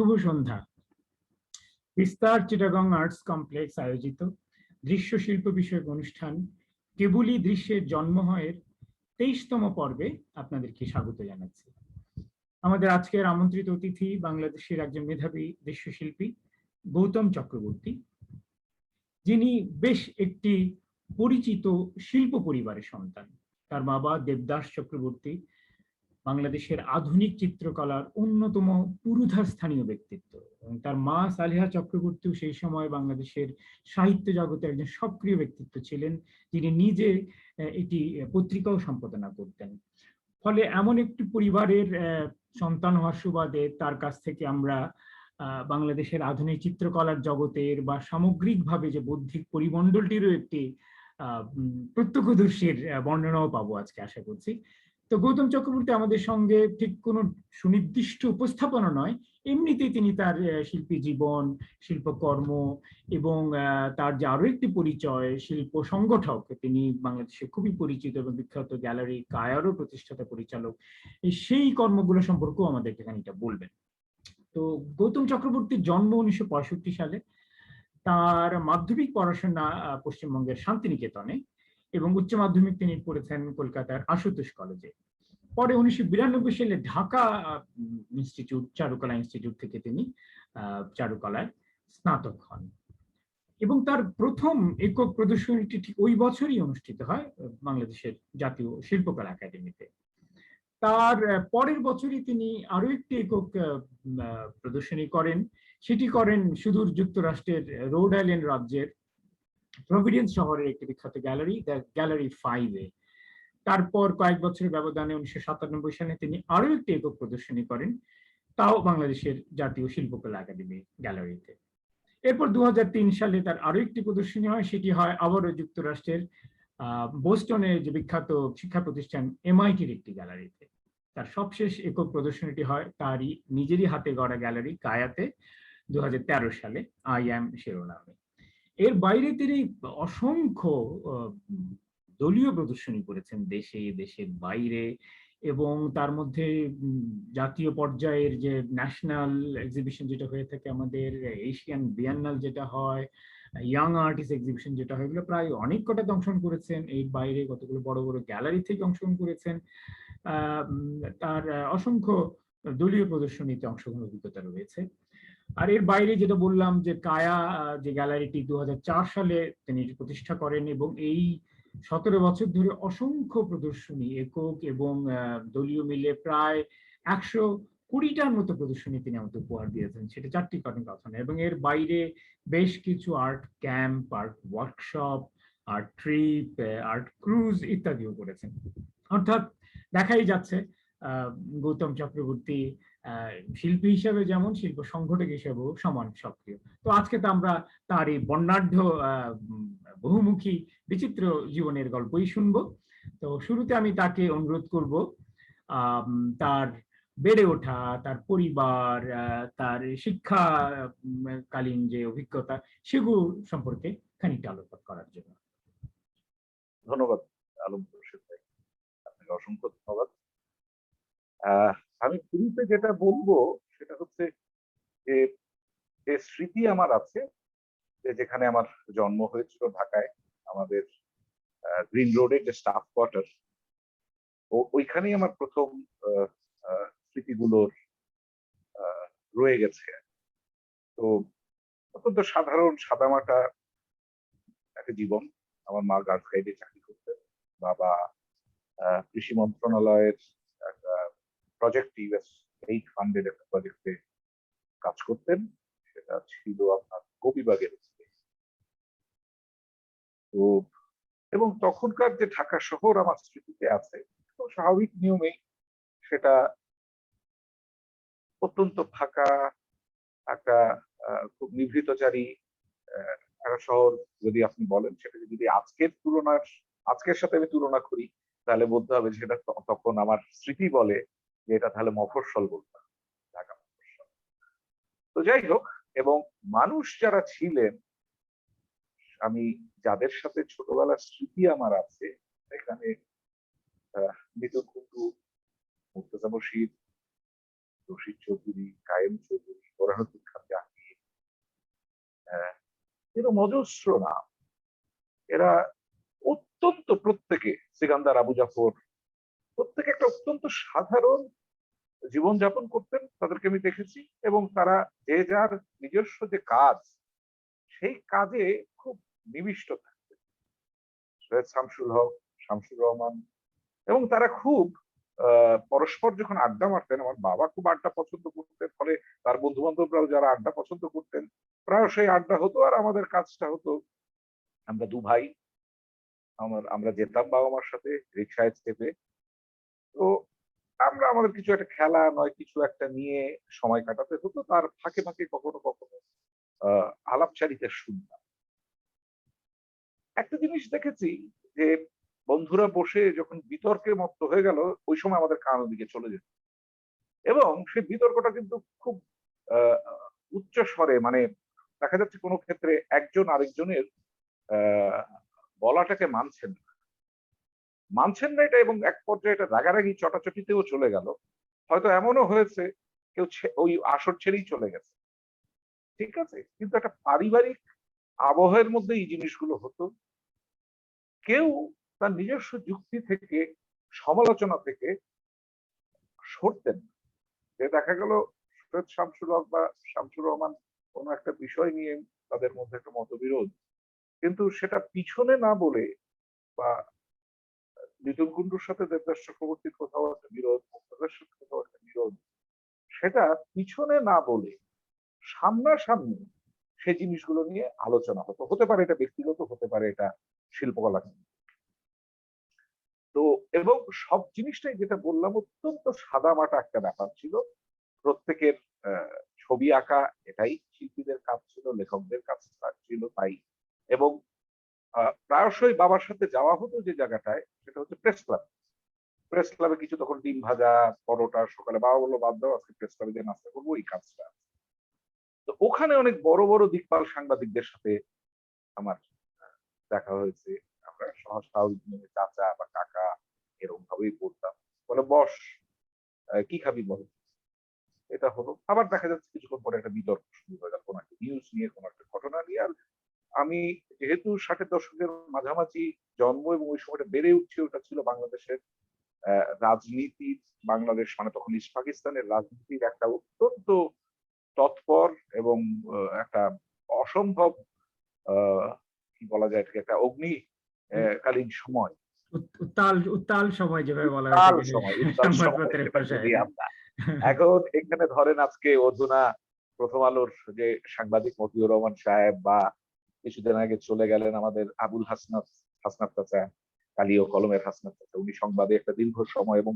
শুভ সন্ধ্যা। বিস্তার Chittagong arts complex আয়োজিত দৃশ্য শিল্প বিষয়ক অনুষ্ঠান কেবলই দৃশ্যের জন্ম হয়ের 23তম পর্বে আপনাদেরকে স্বাগত জানাচ্ছি। আমাদের আজকের আমন্ত্রিত অতিথি বাংলাদেশের একজন মেধাবী দৃশ্যশিল্পী গৌতম চক্রবর্তী, যিনি বেশ একটি পরিচিত শিল্প পরিবারের সন্তান। তার বাবা দেবদাস চক্রবর্তী বাংলাদেশের আধুনিক চিত্রকলার অন্যতম পুরোধা স্থানীয় ব্যক্তিত্ব, এবং তার মা সালেহা চক্রবর্তীও সেই সময় বাংলাদেশের সাহিত্য জগতে একজন সক্রিয় ব্যক্তিত্ব ছিলেন, যিনি নিজে এটি পত্রিকাও সম্পাদনা করতেন। ফলে এমন একটি পরিবারের সন্তান হওয়ার সুবাদে তার কাছ থেকে আমরা বাংলাদেশের আধুনিক চিত্রকলার জগতের বা সামগ্রিকভাবে যে বৌদ্ধিক পরিমণ্ডলটিরও একটি প্রত্যক্ষদর্শীর বর্ণনাও পাবো আজকে আশা করছি। তো গৌতম চক্রবর্তী আমাদের সঙ্গে ঠিক কোনো সুনির্দিষ্ট উপস্থাপনা নয়, এমনিতেই তিনি তার শিল্পী জীবন, শিল্পকর্ম এবং তার যে আরো একটি পরিচয় শিল্প সংগঠক, তিনি বাংলাদেশে খুবই পরিচিত এবং বিখ্যাত গ্যালারি কায়ারও প্রতিষ্ঠাতা পরিচালক, সেই কর্মগুলো সম্পর্কেও আমাদেরকে খানিকটা বলবেন। তো গৌতম চক্রবর্তীর জন্ম 1965 সালে। তার মাধ্যমিক পড়াশোনা পশ্চিমবঙ্গের শান্তিনিকেতনে এবং উচ্চ মাধ্যমিক তিনি পড়েছেন কলকাতার আশুতোষ কলেজে। পরে 1992 সালে ঢাকা ইনস্টিটিউট, চারুকলা ইনস্টিটিউট থেকে তিনি চারুকলায় স্নাতক হন এবং তার প্রথম একক প্রদর্শনীটি ঠিক ওই বছরই অনুষ্ঠিত হয় বাংলাদেশের জাতীয় শিল্পকলা একাডেমিতে। তার পরের বছরই তিনি আরো একটি একক প্রদর্শনী করেন, সেটি করেন সুদূর যুক্তরাষ্ট্রের রোড আইল্যান্ড রাজ্যের প্রভিডেন্স শহরের একটি বিখ্যাত গ্যালারি, দ্য গ্যালারি 5-এ। তারপর কয়েক বছরের ব্যবধানে 1997 সালে তিনি আরো একটি একক প্রদর্শনী করেন, তাও বাংলাদেশের জাতীয় শিল্পকলা একাডেমি গ্যালারিতে। এরপর 2003 সালে তার আরো একটি প্রদর্শনী হয়, সেটি হয় আবারও যুক্তরাষ্ট্রের বোস্টনের যে বিখ্যাত শিক্ষা প্রতিষ্ঠান MIT-র একটি গ্যালারিতে। তার সবশেষ একক প্রদর্শনীটি হয় তারই নিজেরই হাতে গড়া গ্যালারি কায়াতে 2013 সালে আই অ্যাম শিরোনামে। এর বাইরে তিনি অসংখ্য দলীয় প্রদর্শনী করেছেন দেশে, দেশের বাইরে, এবং তার মধ্যে জাতীয় পর্যায়ের যে ন্যাশনাল এক্সিবিশন যেটা হয়ে থাকে আমাদের, এশিয়ান বিয়ান্নাল যেটা হয়, ইয়াং আর্টিস্ট এক্সিবিশন যেটা হয়, এগুলো প্রায় অনেক কটাতে অংশগ্রহণ করেছেন। এর বাইরে কতগুলো বড় বড় গ্যালারি থেকে অংশগ্রহণ করেছেন। তার অসংখ্য দলীয় প্রদর্শনীতে অংশগ্রহণ অভিজ্ঞতা রয়েছে। আর এর বাইরে যেটা বললাম যে কায়া যে গ্যালারিটি 2004 সালে তিনি প্রতিষ্ঠা করেন, এবং এই 17 বছর ধরে অসংখ্য প্রদর্শনী একক এবং দলীয় মিলে প্রায় 120টার মতো প্রদর্শনী তিনি আমাদের উপহার দিয়েছেন, সেটা 4টি কথা না। এবং এর বাইরে বেশ কিছু art camp, art workshop, art trip, art cruise ইত্যাদিও করেছেন। অর্থাৎ দেখাই যাচ্ছে গৌতম চক্রবর্তী শিল্পী হিসেবে যেমন শিল্প সংগঠক হিসেবেও সমান সক্রিয়। তো আজকে তো আমরা তার এই বর্ণাঢ্য বহুমুখী বিচিত্র জীবনের গল্পই শুনবো। তো শুরুতে আমি তাকে অনুরোধ করব তার বেড়ে ওঠা, তার পরিবার, তার শিক্ষাকালীন যে অভিজ্ঞতা, সেগুলো সম্পর্কে খানিকটা আলোকপাত করার জন্য। ধন্যবাদ আলম রশিদ ভাই, আপনাকে অসংখ্য ধন্যবাদ। আমি শুরুতে যেটা বলবো সেটা হচ্ছে যে স্মৃতি আমার আছে, যেখানে আমার জন্ম হয়েছিল ঢাকায়, আমাদের গ্রিন রোডের যে স্টাফ কোয়ার্টার, ওইখানেই আমার প্রথম স্মৃতিগুলোর রয়ে গেছে। তো অত্যন্ত সাধারণ সাদামাটা একটা জীবন। আমার মা গার্লস গাইডে চাকরি করতেন, বাবা কৃষি মন্ত্রণালয়ের একটা প্রজেক্ট, ইউএস ফান্ডেড একটা প্রজেক্টে কাজ করতেন, সেটা ছিল আপনার কবিবাগের। তো এবং তখনকার যে ঢাকা শহর আমার স্মৃতিতে আছে, স্বাভাবিক নিয়মেই সেটা অত্যন্ত ফাঁকা একটা খুব নিভৃতচারী ঢাকা শহর যদি আপনি বলেন, সেটা যদি আজকের সাথে আমি তুলনা করি, তাহলে বলতে হবে সেটা তখন আমার স্মৃতি বলে যে এটা তাহলে মফস্বল বলতাম, ঢাকা মফস্বল। তো যাই হোক, এবং মানুষ যারা ছিলেন, আমি যাদের সাথে ছোটবেলার স্মৃতি আমার আছে, এখানে মিতুল কুন্ডু, মুর্তজা বশীর, রশিদ চৌধুরী, কায়েম চৌধুরী, বোরহানুদ্দিন খান জাহাঙ্গীর, এরকম অজস্র নাম। এরা অত্যন্ত প্রত্যেকে, সিকান্দার আবু জাফর, প্রত্যেকে একটা অত্যন্ত সাধারণ জীবনযাপন করতেন, তাদেরকে আমি দেখেছি। এবং তারা যে যার নিজস্ব যে কাজ, সেই কাজে খুব নিবিষ্ট থাকতেন। সৈয়দ শামসুল হক, শামসুর রহমান, এবং তারা খুব পরস্পর যখন আড্ডা মারতেন, আমার বাবা খুব আড্ডা পছন্দ করতেন, ফলে তার বন্ধু বান্ধবরাও যারা আড্ডা পছন্দ করতেন, প্রায় সেই আড্ডা হতো। আর আমাদের কাজটা হতো, আমরা দু ভাই, আমরা যেতাম বাবা মার সাথে রিক্সায় চেপে। তো আমরা আমাদের কিছু একটা খেলা নয় কিছু একটা নিয়ে সময় কাটাতে হতো। তার ফাঁকে ফাঁকে কখনো কখনো আলাপচারিতা শুনতাম। একটা জিনিস দেখেছি যে বন্ধুরা বসে যখন বিতর্কে মত্ত হয়ে গেল, ওই সময় আমাদের কান ওদিকে চলে যেত, এবং সেই বিতর্কটা কিন্তু খুব আহ, উচ্চ স্বরে, মানে দেখা যাচ্ছে কোনো ক্ষেত্রে একজন আরেকজনের আহ, বলাটাকে মানছেন না এটা, এবং এক পর্যায়ে এটা রাগারাগি চটাচটিতেও চলে গেল। হয়তো এমনও হয়েছে কেউ ওই আসর ছেড়েই চলে গেছে, ঠিক আছে, কিন্তু একটা পারিবারিক আবহের মধ্যে এই জিনিসগুলো হতো। কেউ তার নিজস্ব যুক্তি থেকে, সমালোচনা থেকে সরতেন না। যে দেখা গেল সৈয়দ শামসুল হক বা শামসুর রহমান কোন একটা বিষয় নিয়ে তাদের মধ্যে একটা মতবিরোধ, কিন্তু সেটা পিছনে না বলে, বা লিটন কুন্ডুর সাথে দেবদাস চক্রবর্তীর কোথাও একটা বিরোধ, মুক্তাদার সাথে কোথাও একটা বিরোধ, সেটা পিছনে না বলে সামনাসামনি সেই জিনিসগুলো নিয়ে আলোচনা হতে পারে এটা ব্যক্তিগত, হতে পারে এটা শিল্পকলা। তো এবং সব জিনিসটাই যেটা বললাম অত্যন্ত সাদামাটা একটা ব্যাপার ছিল। প্রত্যেকের ছবি আঁকা, এটাই শিল্পীদের কাজ ছিল, লেখকদের কাজ ছিল তাই। এবং প্রায়শই বাবার সাথে যাওয়া হতো যে জায়গাটায়, সেটা হচ্ছে প্রেস ক্লাবে কিছু তখন ডিম ভাজা, পরোটা সকালে, বাবা বললো বাদ দাও, আজকে প্রেস ক্লাবে যে নাস্তা করবো, এই কাজটা। তো ওখানে অনেক বড় বড় দিকপাল সাংবাদিকদের সাথে আমার দেখা হয়েছে। আমরা সহসা চাচা বা কাকা এরকম ভাবেই বলতাম, বলে বস, কি খাবি বল। এটা হলো। আবার দেখা যাচ্ছে কিছুক্ষণ পরে একটা বিতর্ক শুরু হয়ে গেল, কোনো একটা নিউজ নিয়ে, কোনো একটা ঘটনা নিয়ে। আর আমি যেহেতু 60-এর দশকের মাঝামাঝি জন্ম, এবং ওই সময়টা বেড়ে উঠছে, ওটা ছিল বাংলাদেশের রাজনীতির, বাংলাদেশ মানে তখন ইস্ট পাকিস্তানের রাজনীতির একটা অত্যন্ত তৎপর এবং একটা অসম্ভব কি বলা যায় এটাকে, একটা অগ্নি কালীন সময়, উত্তাল উত্তাল সময় যেভাবে বলা হয়ে উত্তাল থাকে সময়, উত্তাল সময়, সংবাদপত্রের সেটা ভাষায়। যদি আমরা এখন এখানে ধরেন, আজকে অধুনা প্রথম আলোর যে সাংবাদিক মতিউর রহমান সাহেব, বা কিছুদিন আগে চলে গেলেন আমাদের আবুল হাসনাত চাচা, কালি ও কলমের হাসনাত চাচা, উনি সংবাদে একটা দীর্ঘ সময়, এবং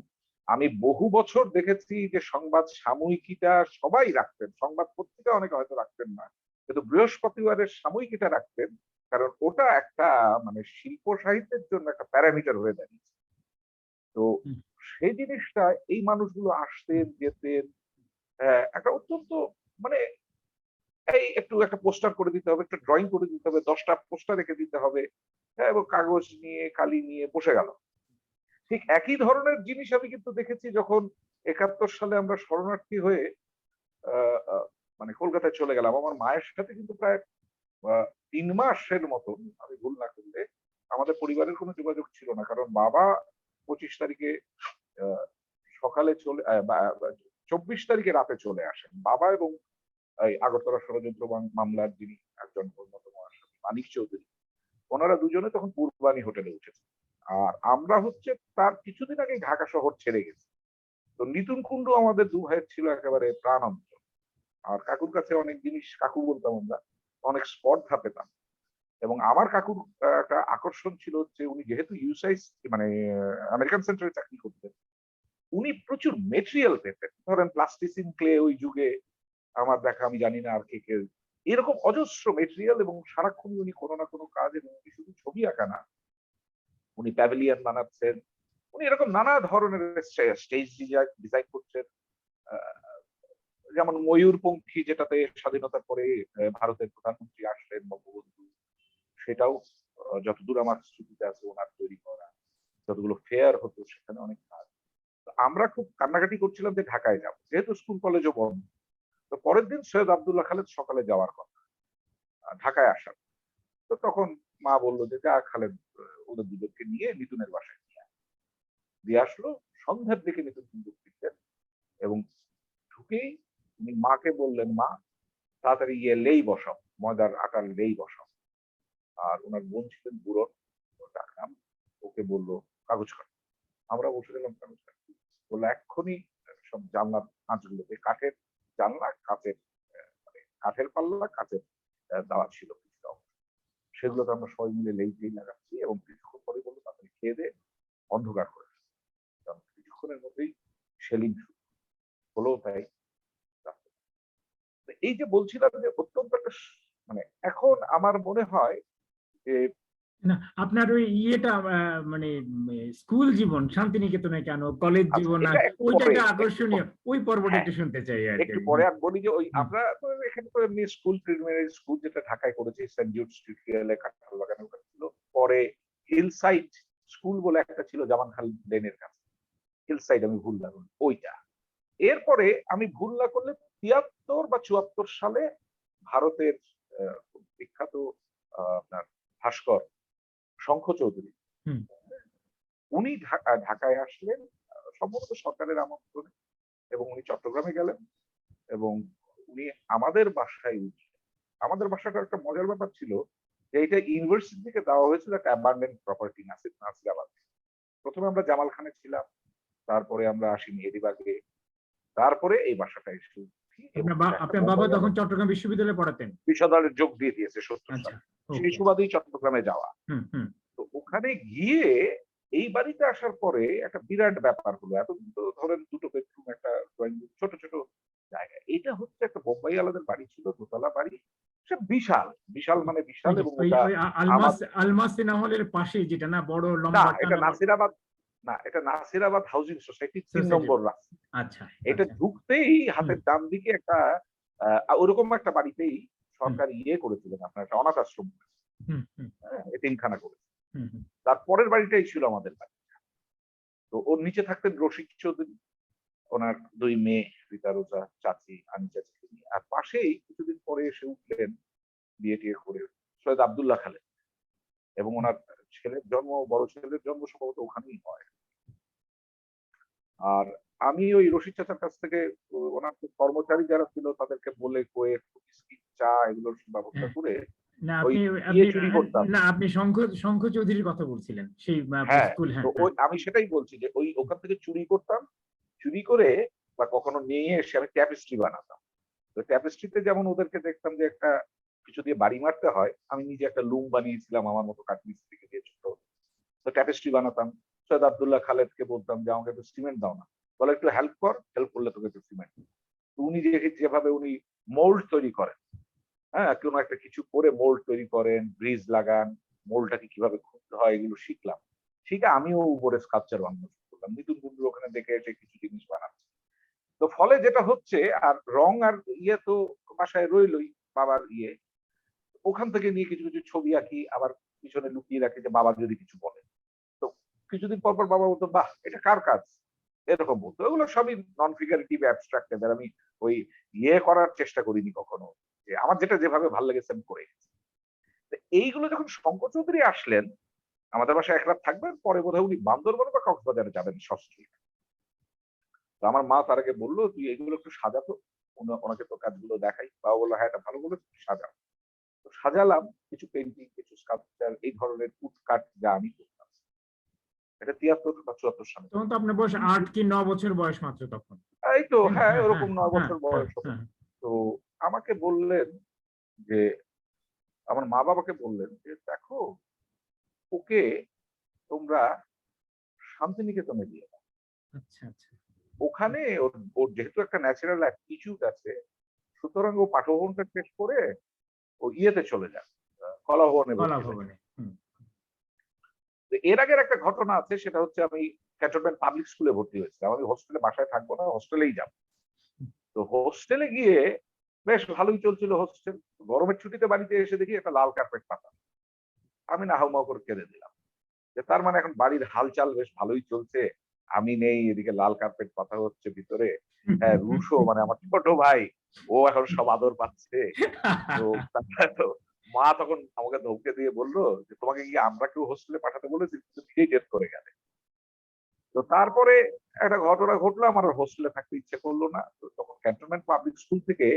আমি বহু বছর দেখেছি যে সংবাদ সাময়িকীটা সবাই রাখতেন, সংবাদ পত্রিকা অনেকে হয়তো রাখতেন না, কিন্তু বৃহস্পতিবারের সাময়িকীটা রাখতেন, কারণ ওটা একটা মানে শিল্প সাহিত্যের জন্য একটা প্যারামিটার হয়ে দাঁড়িয়েছে। তো সেই জিনিসটা, এই মানুষগুলো আসতেন যেতেন, একটা অত্যন্ত মানে, এই একটু একটা পোস্টার করে দিতে হবে, একটা ড্রয়িং করে দিতে হবে, 10টা পোস্টার রেখে দিতে হবে, এবং কাগজ নিয়ে কালি নিয়ে বসে গেল। ঠিক একই ধরনের জিনিস আমি কিন্তু দেখেছি যখন 71 সালে আমরা শরণার্থী হয়ে মানে কলকাতায় চলে গেলাম। আমার মায়ের সাথে কিন্তু প্রায় 3 মাসের মতন, আমি ভুল না করলে, আমাদের পরিবারের কোনো যোগাযোগ ছিল না, কারণ বাবা 25 তারিখে সকালে চলে 24 তারিখে রাতে চলে আসেন বাবা, এবং এই আগরতলা ষড়যন্ত্র মামলার যিনি একজন অন্যতম আসামি মানিক চৌধুরী, ওনারা দুজনে তখন পূর্বানী হোটেলে উঠেছে। আর আমরা হচ্ছে তার কিছুদিন আগে ঢাকা শহর ছেড়ে গেছি। তো নিতুন কুণ্ডু আমাদের দু ভাইয়ের ছিল একেবারে প্রাণান্ত। আর কাকুর কাছে অনেক জিনিস, কাকু বলতাম আমরা, অনেক স্পর্ধা পেতাম। এবং আমার কাকুর একটা আকর্ষণ ছিল হচ্ছে, উনি যেহেতু ইউসাইস মানে আমেরিকান সেন্টারে চাকরি করতেন, উনি প্রচুর মেটেরিয়াল পেতেন। ধরেন প্লাস্টিসিন ক্লে ওই যুগে আমার দেখা, আমি জানি না আর কে কে, এরকম অজস্র মেটেরিয়াল, এবং সারাক্ষণ উনি কোনো না কোনো কাজ, এবং উনি শুধু ছবি আঁকা না, উনি প্যাভিলিয়ন বানাচ্ছেন, উনি এরকম নানা ধরনের স্টেজ ডিজাইন করছেন। যেমন ময়ূরপঙ্খী, যেটাতে স্বাধীনতার পরে ভারতের প্রধানমন্ত্রী আসলেন বঙ্গবন্ধু, সেটাও যতদূর আমার স্মৃতিতে আছে ওনার তৈরি করা। যতগুলো ফেয়ার হতো সেখানে অনেক কাজ। তো আমরা খুব কান্নাকাটি করছিলাম যে ঢাকায় যাব, যেহেতু স্কুল কলেজও বন্ধ। তো পরের দিন সৈয়দ আব্দুল্লাহ খালেদ সকালে যাওয়ার কথা, ঢাকায় আসার। তো তখন মা বলল যে যা খালেদ ওদের দুজনকে নিয়ে মিতুনের বাসায় দিয়ে আসলো। সন্ধ্যার দিকে মিতুন কিন্তু ফিরতেন এবং ঢুকেই উনি মাকে বললেন, মা তাড়াতাড়ি গিয়ে লেই বসাও, ময়দার আটার লেই বসাও। আর ওনার বোন ছিলেন বুড়ো, ওর ডাকনাম। ওকে বলল কাগজ কাটো। আমরা বসে গেলাম কাগজ কাটতে। বললো এক্ষুনি সব জানলার কাঁচগুলোতে, কাঠের জানলা, কাঁচের মানে কাঠের পাল্লা, কাঁচের দেওয়া ছিল কিছুটা অংশ। সেগুলোতে আমরা সবাই মিলে লেই লাগাচ্ছি এবং কিছুক্ষণ পরে বললো তাড়াতাড়ি খেয়ে দিয়ে অন্ধকার করে ফেলো। কারণ কিছুক্ষণের মধ্যেই সেলিং শুরু হলো। তাই এই যে বলছিলাম যে অত্যন্ত একটা মানে এখন আমার মনে হয় যে না, আপনার ওই ইয়েটা মানে স্কুল জীবন শান্তিনিকেতনে কেন, কলেজ আচ্ছা জীবন, এটা একটু ওইটা পরে একটা আকর্ষণীয়, ওই পর্বটা হ্যাঁ একটু শুনতে চাই আর কি। একটু পরে আর বলি যে ওই হুম, আমরা তো এখানে তো এমনি স্কুল প্রিলিমিনারি স্কুল যেটা ঢাকায় করেছি সেন্ট জুড স্ট্রিট কাঁঠাল বাগানের ওখানে ছিল। পরে হিল সাইড স্কুল বলে একটা ছিল জামান খালিদ লেনের কাছে, হিল সাইড আমি ভুল না করলে ওইটা। এরপরে আমি ভুল না করলে ৭৩ বা ৭৪ সালে ভারতের খুব বিখ্যাত আপনার ভাস্কর শঙ্খ চৌধুরী হুম। উনি ঢাকায় আসলেন সম্ভবত সরকারের আমন্ত্রণে এবং উনি চট্টগ্রামে গেলেন এবং উনি আমাদের বাসায় উঠলেন। আমাদের বাসাটা একটা মজার ব্যাপার ছিল যে এটা ইউনিভার্সিটি থেকে দেওয়া হয়েছিল একটা অ্যাবান্ডেন্ট প্রপার্টি নাসিরাবাদ। প্রথমে আমরা জামাল খানে ছিলাম, তারপরে আমরা আসি মেহেদিবাগে, তারপরে এই বাসাটা এসে উঠি এবং এটা একটা আপনার বাবা বোম্বাই তখন আলাদা চট্টগ্রাম বিশ্ববিদ্যালয়ে পড়াতেন? বিশ্ববিদ্যালয়ে যোগ দিয়ে দিয়েছে ৭০ আচ্ছা, সালে। সেই ওকে। সুবাদেই চট্টগ্রামে যাওয়া। হুম, হুম। তো ওখানে গিয়ে এই বাড়িতে আসার পরে একটা বিরাট ব্যাপার হলো। এতদিন তো ধরেন ২ টো বেডরুম, একটা ড্রয়িং রুম, ছোট, ছোট জায়গা। এটা হচ্ছে একটা বোম্বাই আলাদের বাড়ি ছিল, দোতলা বাড়ি। সে বিশাল, বিশাল মানে বিশাল ওই যে এবং ওই ওটা ওই আমার আলমাস সিনেমা হলের পাশে যেটা না, বড় না লম্বা এটা টানা নাসিরাবাদ না, এটা নাসিরাবাদ হাউজিং সোসাইটি ৩ সোসাইটি। নম্বর রাস্তা। আচ্ছা, এটা আচ্ছা। ঢুকতেই হুম, হাতের ডান দিকে একটা ওরকম একটা বাড়িতেই হুম, সরকার ইয়ে করেছিলেন আপনার একটা অনাথ আশ্রম, হুম, হুম, হ্যাঁ? এতিমখানা করে। হুম, হুম। তার পরের বাড়িটাই ছিল আমাদের বাড়ি। তো ওর নিচে থাকতেন রসিক চৌধুরী, ওনার ২ মেয়ে রিতা রোজা, চাচি, আমি চাচিকে নিয়ে। আর পাশেই কিছুদিন পরে এসে উঠলেন বিয়ে-টিয়ে করে সৈয়দ আব্দুল্লাহ খালেদ এবং ওনার বড় ছেলের জন্ম সম্ভবত ওখানেই হয়। আর আমি ওই রশিদ চাচার কাছ থেকে ওনার কর্মচারী যারা ছিল তাদেরকে বলে কয়ে বিস্কিট, চা এগুলোর ব্যবস্থা হ্যাঁ। করে না, ওই আপনি গিয়ে আপনি চুরি করতাম। না, আপনি শঙ্খ চৌধুরীর কথা বলছিলেন সেই হ্যাঁ, স্কুল। তো হ্যাঁ, হ্যাঁ। আমি সেটাই বলছি যে ওখান থেকে চুরি করতাম। চুরি করে বা কখনো নিয়ে এসে আমি ট্যাপেস্ট্রি বানাতাম। তো ট্যাপেস্ট্রিতে যেমন ওদেরকে দেখতাম যে একটা কিছু দিয়ে বাড়ি মারতে হয়, আমি নিজে একটা লুম বানিয়েছিলাম আমার মতো কাঠমিস্ত্রিকে দিয়ে ছোট। তো ট্যাপেস্ট্রি বানাতাম। সৈয়দ আব্দুল্লাহ খালেদকে বলতাম যে আমাকে একটু সিমেন্ট দাও না। বলে একটু হেল্প কর, হেল্প করলে তোকে একটু সিমেন্ট দিব। তো উনি যেভাবে উনি মোল্ড তৈরি করেন, হ্যাঁ? কোনো একটা কিছু করে মোল্ড তৈরি করেন, ব্রিজ লাগান, মোল্ডটাকে কিভাবে খুলতে হয় এগুলো শিখলাম। শিখে আমিও উপরে স্কাল্পচার বানানো শুরু করলাম। মিতুন বন্ধুর ওখানে দেখে এসে কিছু জিনিস বানাচ্ছি। তো ফলে যেটা হচ্ছে আর রং আর ইয়ে তো বাসায় রইলই বাবার ইয়ে। ওখান থেকে নিয়ে কিছু, কিছু ছবি আঁকি আবার পিছনে লুকিয়ে রাখি যে বাবা যদি কিছু বলে। তো কিছুদিন পর বাবা বলতো, "বাহ! এটা কার কাজ?" এরকম বলতো। এগুলো সবই নন ফিগারেটিভ অ্যাবস্ট্রাক্ট এদের আমি ওই ইয়ে করার চেষ্টা করিনি কখনো। যে আমার যেটা যেভাবে ভাল লেগেছে আমি করে গেছি। তো এইগুলো যখন শঙ্কর চৌধুরী আসলেন, আমাদের বাসায় ১ রাত থাকবেন, পরে বোধহয় উনি বান্দরবন বা কক্সবাজারে যাবেন সস্ত্রীক। তো আমার মা তার আগে বলল, "তুই এগুলো একটু সাজা তো।" ওনাকে তোর কাজগুলো দেখাই। বাবা বলল, "হ্যাঁ, এটা ভালো বলেছিস, সাজা।" তো সাজালাম কিছু পেইন্টিং, কিছু স্কাল্পচার এই ধরনের টুকটাক যা আমি করতাম। এটা ৭৩ বা ৭৪ সালে। তখন তো আপনার বয়স ৮ কি ৯ বছর বয়স মাত্র তখন, এই তো তাই না? হ্যাঁ, হ্যাঁ, হ্যাঁ, ওরকম ৯ হ্যাঁ, বছর হ্যাঁ, বয়স হবে। হ্যাঁ। তো আমাকে বললেন যে আমার মা-বাবাকে বললেন যে, "দেখো ওকে তোমরা শান্তিনিকেতনে দিয়ে দাও। আচ্ছা, আচ্ছা। ওখানে ওর ওর যেহেতু একটা ন্যাচারাল অ্যাপটিটিউড আছে, সুতরাং ও পাঠভবনটা শেষ করে ও ইয়েতে চলে যাক, কলাভবনে কলা ভর্তি হয়ে যাক।" ভবনে। হুম। তো এর আগের একটা ঘটনা আছে সেটা হচ্ছে আমি ক্যান্টনমেন্ট পাবলিক স্কুলে ভর্তি হয়েছিলাম। আমি হোস্টেলে বাসায় থাকবো না, হোস্টেলেই যাব। তো হোস্টেলে গিয়ে বেশ ভালোই চলছিল হোস্টেল। গরমের ছুটিতে বাড়িতে এসে দেখি একটা লাল কার্পেট পাতা। আমি না হাউমাউ করে কেঁদে দিলাম। যে তার মানে এখন বাড়ির হালচাল বেশ ভালোই চলছে। আমি নেই, এদিকে লাল কার্পেট পাতা হচ্ছে ভিতরে। হ্যাঁ, রুশো মানে আমার ছোট ভাই, ও এখন সব আদর পাচ্ছে। তো তারপরে তো মা তখন আমাকে ধমকে দিয়ে বলল যে, "তোমাকে কি আমরা কেউ হোস্টেলে পাঠাতে বলেছি? তুমি তো নিজেই জেদ করে গেলে।" তো তারপরে একটা ঘটনা ঘটলো, আমার আর হোস্টেলে থাকতে ইচ্ছে করলো না। তো তখন ক্যান্টনমেন্ট পাবলিক স্কুল থেকে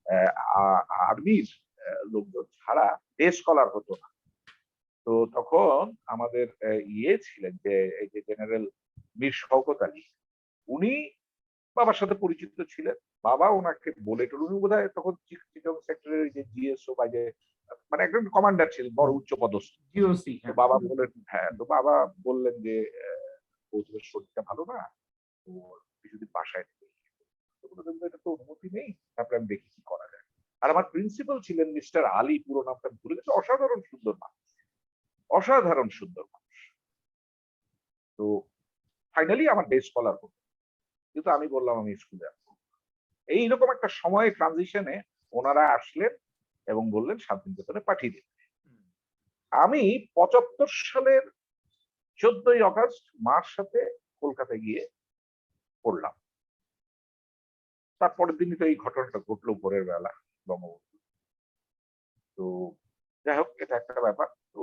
অ্যা আ আর্মির লোকজন ছাড়া ডে স্কলার হতো না। তো তখন আমাদের ইয়ে ছিলেন যে এই যে জেনারেল মীর শওকত আলী, উনি বাবার সাথে পরিচিত ছিলেন। বাবা উনাকে বলে টলে উনি বোধহয় তখন চিটগং সেক্টরের যে জিএসও বা যে মানে একজন কমান্ডার ছিলেন, বড় উচ্চ পদস্থ। জিওসি, তো হ্যাঁ। বাবা বললেন হ্যাঁ, তো বাবা বললেন যে, "কৌতুকের শরীরটা ভালো না। তো কিছুদিন বাসায় থেকে।" তো বললাম, "এটা তো অনুমতি নেই। তারপরে আমি দেখি কি করা যায়।" আর আমার প্রিন্সিপাল ছিলেন মিস্টার আলী, পুরো নামটা আমি ভুলে গেছি। অসাধারণ সুন্দর মানুষ। অসাধারণ সুন্দর মানুষ। তো ফাইনালি আমার ডে স্কলার হলো। কিন্তু আমি বললাম আমি স্কুলে আসবো। এইরকম একটা সময় ট্রানজিশন এ ওনারা আসলেন এবং বললেন শান্তিনিকেতনে পাঠিয়ে দিন। আমি ৭৫ সালের ১৪ই অগাস্ট মার সাথে কলকাতায় গিয়ে পড়লাম। তারপরের দিনই তো এই ঘটনাটা ঘটলো ভোরের বেলা বঙ্গবন্ধু। তো যাই হোক এটা একটা ব্যাপার। তো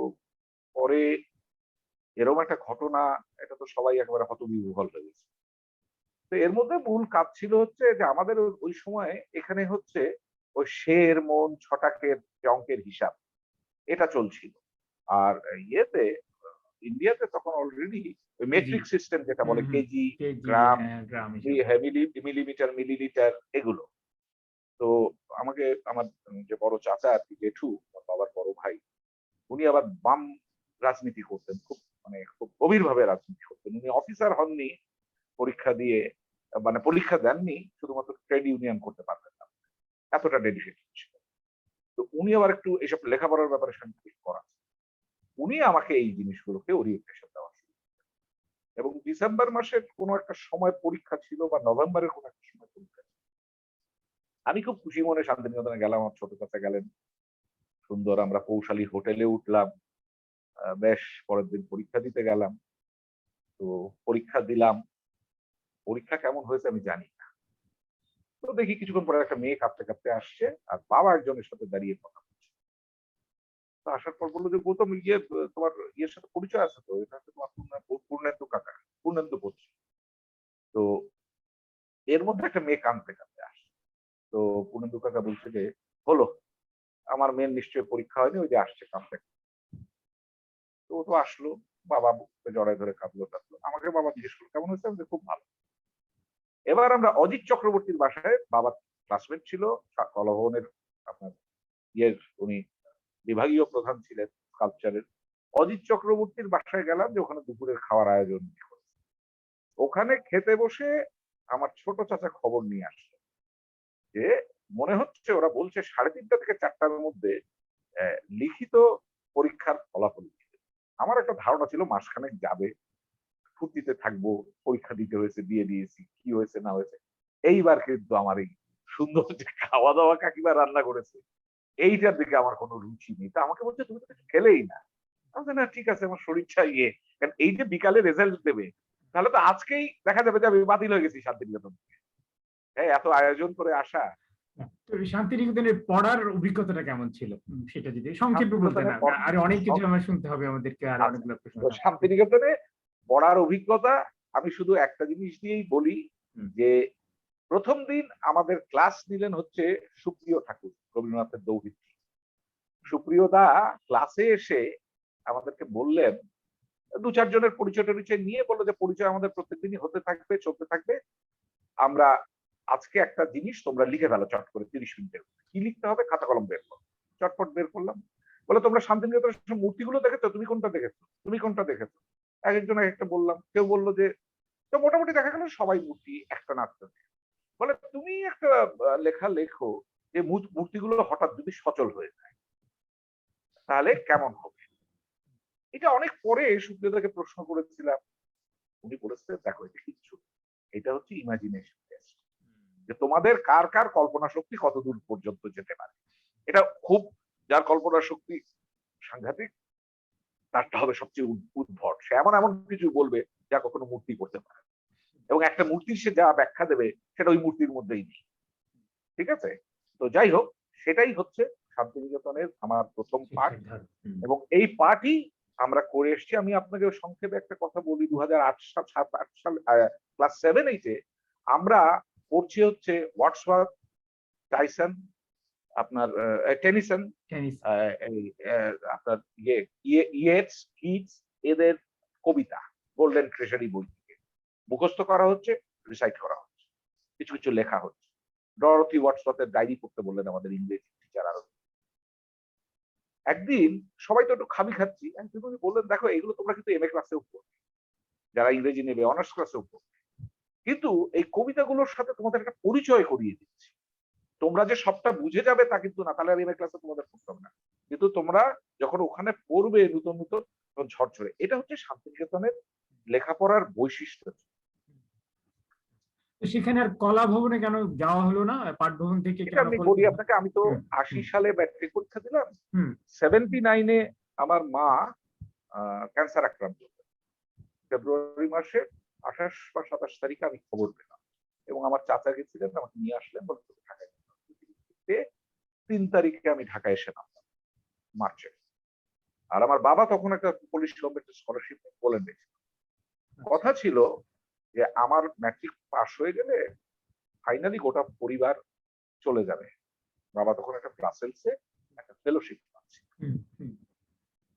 পরে এরকম একটা ঘটনা, এটা তো সবাই একেবারে হতবিহ্বল হয়ে গেছে। তো এর মধ্যে মূল কাজ ছিল হচ্ছে যে আমাদের ওই সময়ে এখানে হচ্ছে ওই সের, মন, ছটাকের যে অঙ্কের হিসাব এটা চলছিল। আর ইয়েতে ইন্ডিয়াতে তখন অলরেডি ওই কেজি। মেট্রিক সিস্টেম যেটা হুম, বলে হুম। কেজি, কেজি, গ্রাম, হ্যাঁ, গ্রাম হিসাবে। মিলিমিটার, মিলিলিটার এগুলো। তো আমাকে আমার যে বড় চাচা আরকি জেঠু, আমার বাবার বড় ভাই, উনি আবার বাম রাজনীতি করতেন। খুব মানে খুব গভীরভাবে রাজনীতি করতেন। উনি অফিসার হননি পরীক্ষা দিয়ে, মানে পরীক্ষা দেননি, শুধুমাত্র ট্রেড ইউনিয়ন করতে পারতেন না। এতটা ডেডিকেটেড ছিল। তো উনি আবার একটু এসব লেখাপড়ার ব্যাপারে সাংঘাতিক কড়া। উনি আমাকে এই জিনিসগুলোকে ওরিয়েন্টেশন দেওয়া শুরু করেন। এবং ডিসেম্বর মাসের কোন একটা সময় পরীক্ষা ছিল বা নভেম্বরের কোন একটা সময় পরীক্ষা ছিল। আমি খুব খুশি মনে শান্তিনিকেতনে গেলাম। আমার ছোট চাচা গেলেন। সুন্দর আমরা পৌশালী হোটেলে উঠলাম। বেশ পরের দিন পরীক্ষা দিতে গেলাম। তো পরীক্ষা দিলাম। পরীক্ষা কেমন হয়েছে আমি জানি না। তো দেখি কিছুক্ষণ পরে একটা মেয়ে কাঁদতে, কাঁদতে আসছে। আর বাবা একজনের সাথে দাঁড়িয়ে কথা বলছে। তো আসার পর বলল যে, "গৌতম তোমার ইয়ের সাথে পরিচয় আছে তো? এটা হচ্ছে তোমার পূর্ণেন্দু কাকা, পূর্ণেন্দু বলছি।" তো এর মধ্যে একটা মেয়ে কাঁদতে, কাঁদতে আসছে। তো পূর্ণেন্দু কাকা বলছে যে, "হলো, আমার মেয়ের নিশ্চয়ই পরীক্ষা হয়নি, ওই যে আসছে কাঁদতে।" তো ও তো আসলো। বাবা বুকে জড়ায় ধরে কাঁদলো-টাদলো। আমাকে বাবা জিজ্ঞেস করলো, "কেমন হয়েছে?" আমি বলছি, "খুব ভালো।" এবার আমরা অজিত চক্রবর্তীর বাসায়, বাবার ক্লাসমেট ছিল, কলাভবনের আপনার ইয়ের উনি বিভাগীয় প্রধান ছিলেন কালচারের। অজিত চক্রবর্তীর বাসায় গেলাম যে ওখানে দুপুরের খাওয়ার আয়োজন করেছে। ওখানে খেতে বসে আমার ছোট চাচা খবর নিয়ে আসলো যে মনে হচ্ছে ওরা বলছে ৩:৩০ থেকে ৪টার মধ্যে লিখিত পরীক্ষার ফলাফল দিবে। আমার একটা ধারণা ছিল মাসখানেক যাবে, ফুর্তিতে থাকবো, পরীক্ষা দিতে হয়েছে, দিয়ে দিয়েছি, কি হয়েছে না হয়েছে। এইবার কিন্তু আমার এই সুন্দর যে খাওয়া-দাওয়া কাকিমা রান্না করেছে, এইটার দিকে আমার কোন রুচি নেই। তো আমাকে বলছে, "তুমি তো কিছু খেলেই না।" আমি বলছি, "না ঠিক আছে আমার শরীরটা ইয়ে।" কারণ এই যে বিকালে রেজাল্ট দেবে, তাহলে তো আজকেই দেখা যাবে যে আমি বাতিল হয়ে গেছি শান্তিনিকেতন থেকে। হ্যাঁ, এত আয়োজন করে আসা। তো শান্তিনিকেতনের পড়ার অভিজ্ঞতাটা কেমন ছিল? সেটা যদি সংক্ষেপে বলতেন। শান্তিনিকেতনে আরো অনেক কিছু আমার শুনতে হবে, আমাদেরকে আরো আচ্ছা। অনেকগুলো প্রশ্ন তো থাকবে। শান্তিনিকেতনে পড়ার অভিজ্ঞতা আমি শুধু একটা জিনিস দিয়েই বলি হুম, যে, ১ম দিন আমাদের ক্লাস নিলেন হচ্ছে সুপ্রিয় ঠাকুর, রবীন্দ্রনাথের দৌহিত্রী। সুপ্রিয় দা ক্লাসে এসে আমাদেরকে বললেন, ২-৪ জনের পরিচয়-টরিচয় নিয়ে বলল যে, "পরিচয় আমাদের প্রত্যেকদিনই হতে থাকবে, চলতে থাকবে। আমরা আজকে একটা জিনিস তোমরা লিখে ফেলো চট করে ৩০ মিনিটের মধ্যে। কি লিখতে হবে? খাতা কলম বের করো।" চটপট বের করলাম। বলল, "তোমরা শান্তিনিকেতনের সব মূর্তিগুলো দেখেছো? তুমি কোনটা দেখেছো? তুমি কোনটা দেখেছো?" একেকজন একেকটা বললাম। কেউ বলল যে, তো মোটামুটি দেখা গেল সবাই মূর্তি একটা না একটা। বলে, "তুমি একটা লেখা লেখো যে মূর্তিগুলো হঠাৎ যদি সচল হয়ে যায়, তাহলে কেমন হবে?" এটা অনেক পরে সুপ্রিয়দাকে প্রশ্ন করেছিলাম। উনি বলেছিলেন, "দেখো এটা কিচ্ছু না। এটা হচ্ছে ইমাজিনেশন টেস্ট। যে তোমাদের কার, কার কল্পনা শক্তি কতদূর পর্যন্ত যেতে পারে। এটা খুব যার কল্পনা শক্তি সাংঘাতিক তারটা হবে সবচেয়ে উদ্ভট। সে এমন এমন কিছু বলবে যা কখনো মূর্তি করতে পারে না। এবং একটা মূর্তির সে যা ব্যাখ্যা দেবে সেটা ওই মূর্তির মধ্যেই নেই। ঠিক আছে? তো যাই হোক, সেটাই হচ্ছে শান্তিনিকেতনের আমার ১ম পাঠ শিক্ষার ধারা। এবং এই পাঠই আমরা করে এসেছি। আমি আপনাকে সংক্ষেপে একটা কথা বলি ২০০৮ সাল ৭-৮ সাল ক্লাস 7-8 এ আমরা পড়ছি হচ্ছে ওয়ার্ডসওয়ার্থ, টাইসন, আপনার টেনিসন, টেনিস। এই আপনার ইয়েটস, কিটস এদের কবিতা গোল্ডেন ট্রেজারি বই থেকে মুখস্থ করা হচ্ছে, রিসাইট করা হচ্ছে। কিছু, কিছু লেখা হচ্ছে। ডরোথি ওয়াটসওয়ার্থের ডায়েরি পড়তে বললেন আমাদের ইংরেজি টিচার আরো। একদিন সবাই তো একটু খাবি খাচ্ছি। একদিন উনি বললেন, "দেখো এগুলো তোমরা কিন্তু এমএ ক্লাসেও পড়বে। যারা ইংরেজি নেবে অনার্স ক্লাসেও পড়বে। কিন্তু এই কবিতাগুলোর সাথে তোমাদের একটা পরিচয় করিয়ে দিচ্ছি। তোমরা যে সবটা বুঝে যাবে তা কিন্তু না। তাহলে আর এমএ ক্লাসে তোমাদের পড়তে হবে না। কিন্তু তোমরা যখন ওখানে পড়বে নতুন, নতুন তখন ঝরঝরে।" এটা হচ্ছে শান্তিনিকেতনের লেখাপড়ার বৈশিষ্ট্য। তো সেখানে আর কলা ভবনে কেন যাওয়া হলো না? পাঠভবন থেকে এটা কেন আমি কল বলি আপনাকে, আমি তো হুম, ৮০ সালে ম্যাট্রিক পরীক্ষা দিলাম। হুম, 79 এ আমার মা ক্যান্সার আক্রান্ত। ফেব্রুয়ারি মাসে ২৮ বা ২৭ তারিখে আমি খবর পেলাম। এবং আমার চাচা গেছিলেন, আমাকে নিয়ে আসলেন, বললেন তোকে ঢাকায় যেতে হবে। ৩ তারিখে আমি ঢাকায় এসে নামলাম মার্চে। আর আমার বাবা তখন একটা পুলিশ গভর্নমেন্টের স্কলারশিপ বলে দিয়েছিল। কথা ছিল যে আমার ম্যাট্রিক পাস হয়ে গেলে ফাইনালি গোটা পরিবার চলে যাবে। বাবা তখন একটা ব্রাসেলসে একটা ফেলোশিপ পাচ্ছে। হুম, হুম,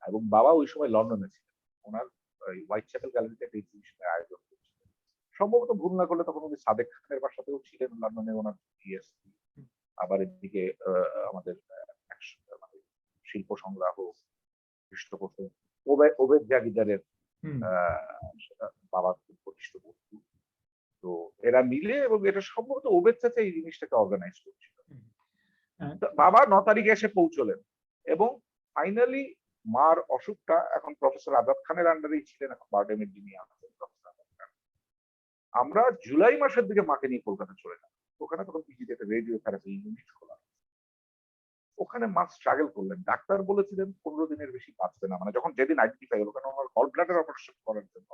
এবং বাবা ওই সময় লন্ডনে ছিলেন। উনার ওই হোয়াইট চ্যাপেল গ্যালারিতে একটা এক্সিবিশনের আয়োজন করছিলেন। সম্ভবত ভুল না করলে তখন উনি সাদেক খানের বাসাতেও ছিলেন লন্ডনে, ওনার পিএসপি। আবার এদিকে আমাদের মানে শিল্প সংগ্রাহক, পৃষ্ঠপোষক ওবেদ জাগিদারের হুম, আ বাবা খুব ঘনিষ্ঠ বন্ধু। তো এরা মিলে এবং এটা সম্ভবত ওবেদ চাচা এই জিনিসটাকে অর্গানাইজ করছিল। হুম। হ্যাঁ, তো বাবা ৯ তারিখে এসে পৌঁছলেন এবং ফাইনালি মার অসুখটা এখন প্রফেসর আজাদ খানের আন্ডারেই ছিলেন, এখন বারডেমের যিনি আছেন প্রফেসর আজাদ খান। আমরা জুলাই মাসের দিকে মাকে নিয়ে কলকাতা চলে গেলাম। ওখানে তখন পিজিতে একটা রেডিও থেরাপি ইউনিট খোলা। ওখানে মা স্ট্রাগল করলেন। ডাক্তার বলেছিলেন ১৫ দিনের বেশি বাঁচবে না। মানে যখন যেদিন আইডেন্টিফাই হলো, কারণ আমার গল ব্লাডার অপারেশন করার জন্য